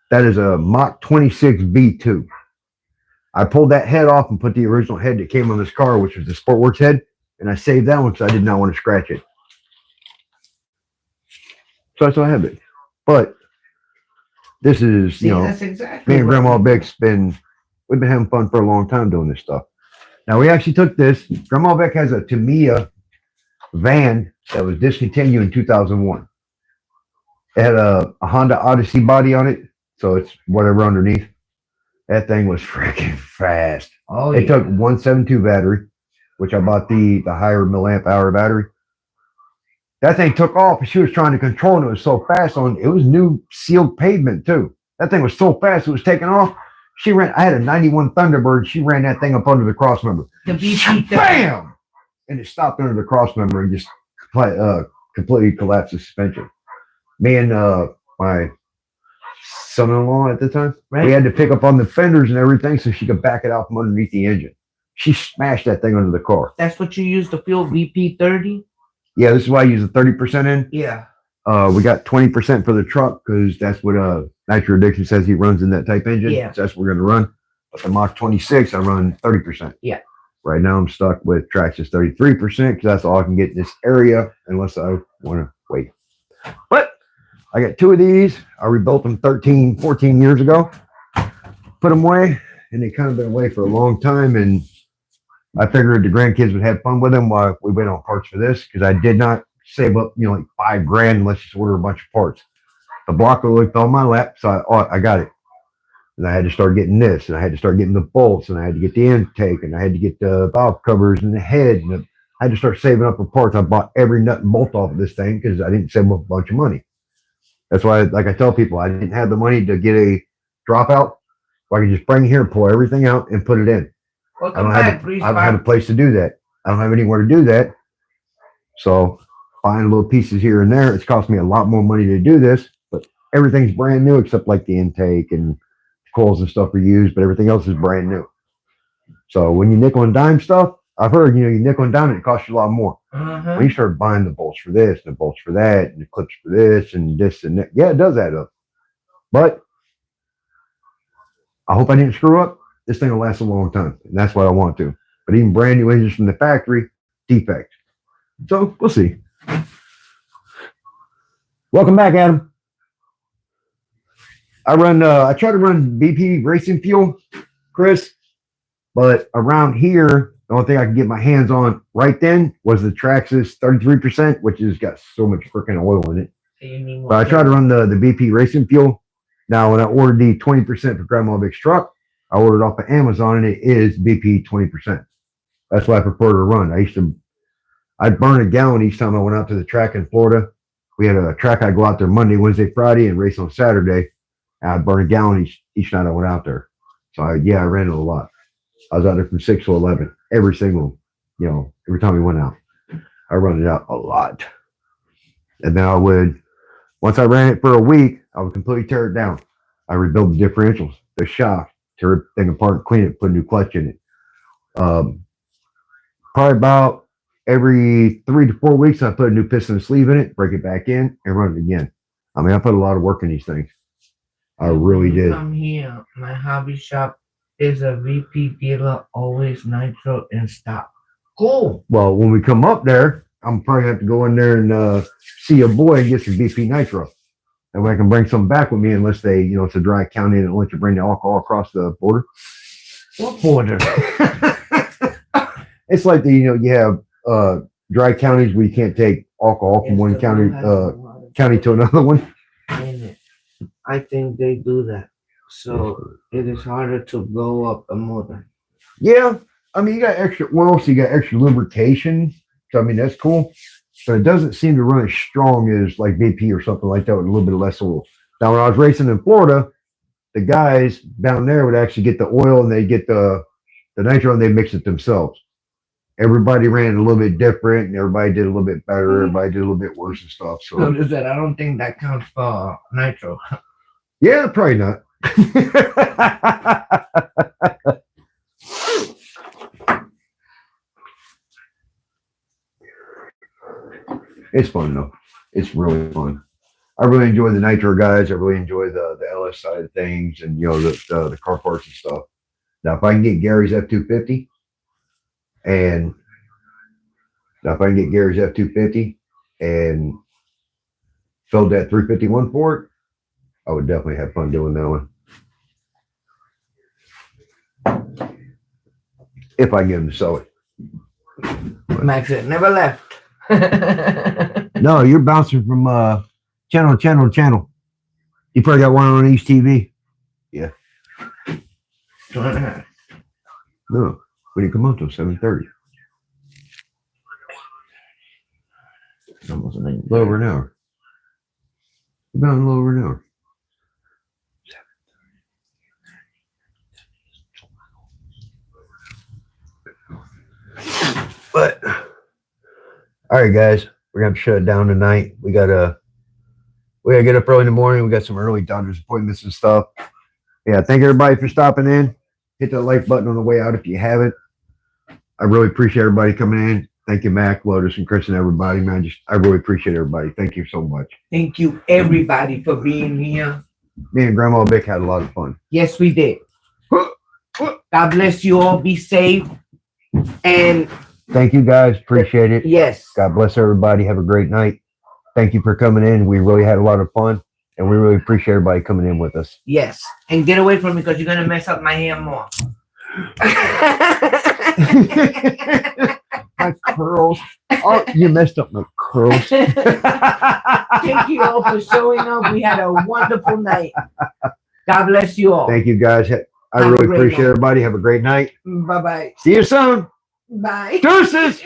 That is a Mach 26 V2. I pulled that head off and put the original head that came on this car, which was the Sportworks head, and I saved that one because I did not want to scratch it. So that's why I have it. But this is, that's exactly me and GrandmaVic's we've been having fun for a long time doing this stuff. Now, we actually took this. GrandmaVic has a Tamiya van that was discontinued in 2001. It had a Honda Odyssey body on it, so it's whatever underneath. That thing was freaking fast. Oh, it took 172 battery, which I bought the higher milliamp hour battery. That thing took off, and she was trying to control it. It was so fast it was new sealed pavement too. That thing was so fast, it was taking off. I had a 91 Thunderbird. She ran that thing up under the cross member. Bam! And it stopped under the cross member and just completely collapsed the suspension. Me and my son-in-law at the time, we had to pick up on the fenders and everything so she could back it out from underneath the engine. She smashed that thing under the car. That's what you use to fuel VP30? Yeah, this is why I use the 30% in. Yeah. We got 20% for the truck because that's what Nitro Addiction says he runs in that type engine. Yeah. So that's what we're going to run. But the Mach 26, I run 30%. Yeah. Right now I'm stuck with Traxxas 33% because that's all I can get in this area unless I want to wait. But I got 2 of these. I rebuilt them 13, 14 years ago. Put them away, and they kind of been away for a long time. And I figured the grandkids would have fun with them while we wait on parts for this because I did not save up, like $5,000 and let's just order a bunch of parts. The block literally fell on my lap, so I got it. And I had to start getting this, and I had to start getting the bolts, and I had to get the intake, and I had to get the valve covers and the head, and I had to start saving up for parts. I bought every nut and bolt off of this thing because I didn't save up a bunch of money. That's why, like I tell people, I didn't have the money to get a dropout. So I could just bring here, pull everything out, and put it in. I don't have a place to do that. I don't have anywhere to do that. So buying little pieces here and there, it's cost me a lot more money to do this, but everything's brand new except like the intake and coils and stuff are used, but everything else is brand new. So when you nickel and dime stuff, I've heard, you nickel and dime, it costs you a lot more. When you start buying the bolts for this, and the bolts for that, and the clips for this, and this and that, yeah, it does add up. But I hope I didn't screw up. This thing will last a long time, and that's what I want to. But even brand new engines from the factory, defect. So we'll see. Welcome back, Adam. I try to run BP racing fuel, Chris, but around here, the only thing I could get my hands on right then was the Traxxas 33%, which has got so much freaking oil in it. But I tried to run the BP racing fuel. Now, when I ordered the 20% for GrandmaVic's truck, I ordered off of Amazon, and it is BP 20%. That's what I prefer to run. I'd burn a gallon each time I went out to the track in Florida. We had a track I'd go out there Monday, Wednesday, Friday, and race on Saturday. And I'd burn a gallon each night I went out there. So I ran it a lot. I was out there from 6 to 11, every single, every time we went out. I run it out a lot. And then once I ran it for a week, I would completely tear it down. I rebuild the differentials, the shock, tear the thing apart, clean it, put a new clutch in it. Probably about every 3 to 4 weeks, I put a new piston and sleeve in it, break it back in, and run it again. I mean, I put a lot of work in these things. I really did. Come here, my hobby shop is a VP dealer, always nitro in stock. Cool. Well, when we come up there, I'm probably have to go in there and see a boy and get some VP nitro. That way I can bring some back with me, unless they, it's a dry county and don't let you bring the alcohol across the border. What border? It's like you have dry counties where you can't take alcohol from one county to another one. I think they do that. So it is harder to blow up a motor. Yeah. I mean, you got extra oil, so you got extra lubrication. So, I mean, that's cool. But it doesn't seem to run as strong as like BP or something like that with a little bit less oil. Now, when I was racing in Florida, the guys down there would actually get the oil and they get the nitro and they mix it themselves. Everybody ran it a little bit different, and everybody did a little bit better. Everybody did a little bit worse and stuff. So notice that I don't think that counts for nitro. Yeah, probably not. It's fun though. It's really fun. I really enjoy the nitro guys. I really enjoy the LS side of things, and the car parts and stuff. Now, if I can get Gary's F250 and filled that 351 for it, I would definitely have fun doing that one. If I get him to sell it. Max it never left. No, you're bouncing from channel to channel. You probably got one on each TV. Yeah. No, when you come up to 7:30. It's almost a little over an hour. About a little over an hour. But all right, guys, we're gonna shut it down tonight. We gotta get up early in the morning. We got some early doctor's appointments and stuff. Yeah, thank everybody for stopping in. Hit that like button on the way out if you haven't. I really appreciate everybody coming in. Thank you, Mac, Lotus, and Chris, and everybody, man. I really appreciate everybody. Thank you so much. Thank you, everybody, for being here. Me and GrandmaVic had a lot of fun. Yes, we did. God bless you all. Be safe. And thank you, guys. Appreciate it. Yes. God bless everybody. Have a great night. Thank you for coming in. We really had a lot of fun, and we really appreciate everybody coming in with us. Yes. And get away from me, because you're going to mess up my hair more. My curls. Oh, you messed up my curls. Thank you all for showing up. We had a wonderful night. God bless you all. Thank you, guys. I really appreciate everybody. Have a great night. Bye-bye. See you soon. Bye. Deuces.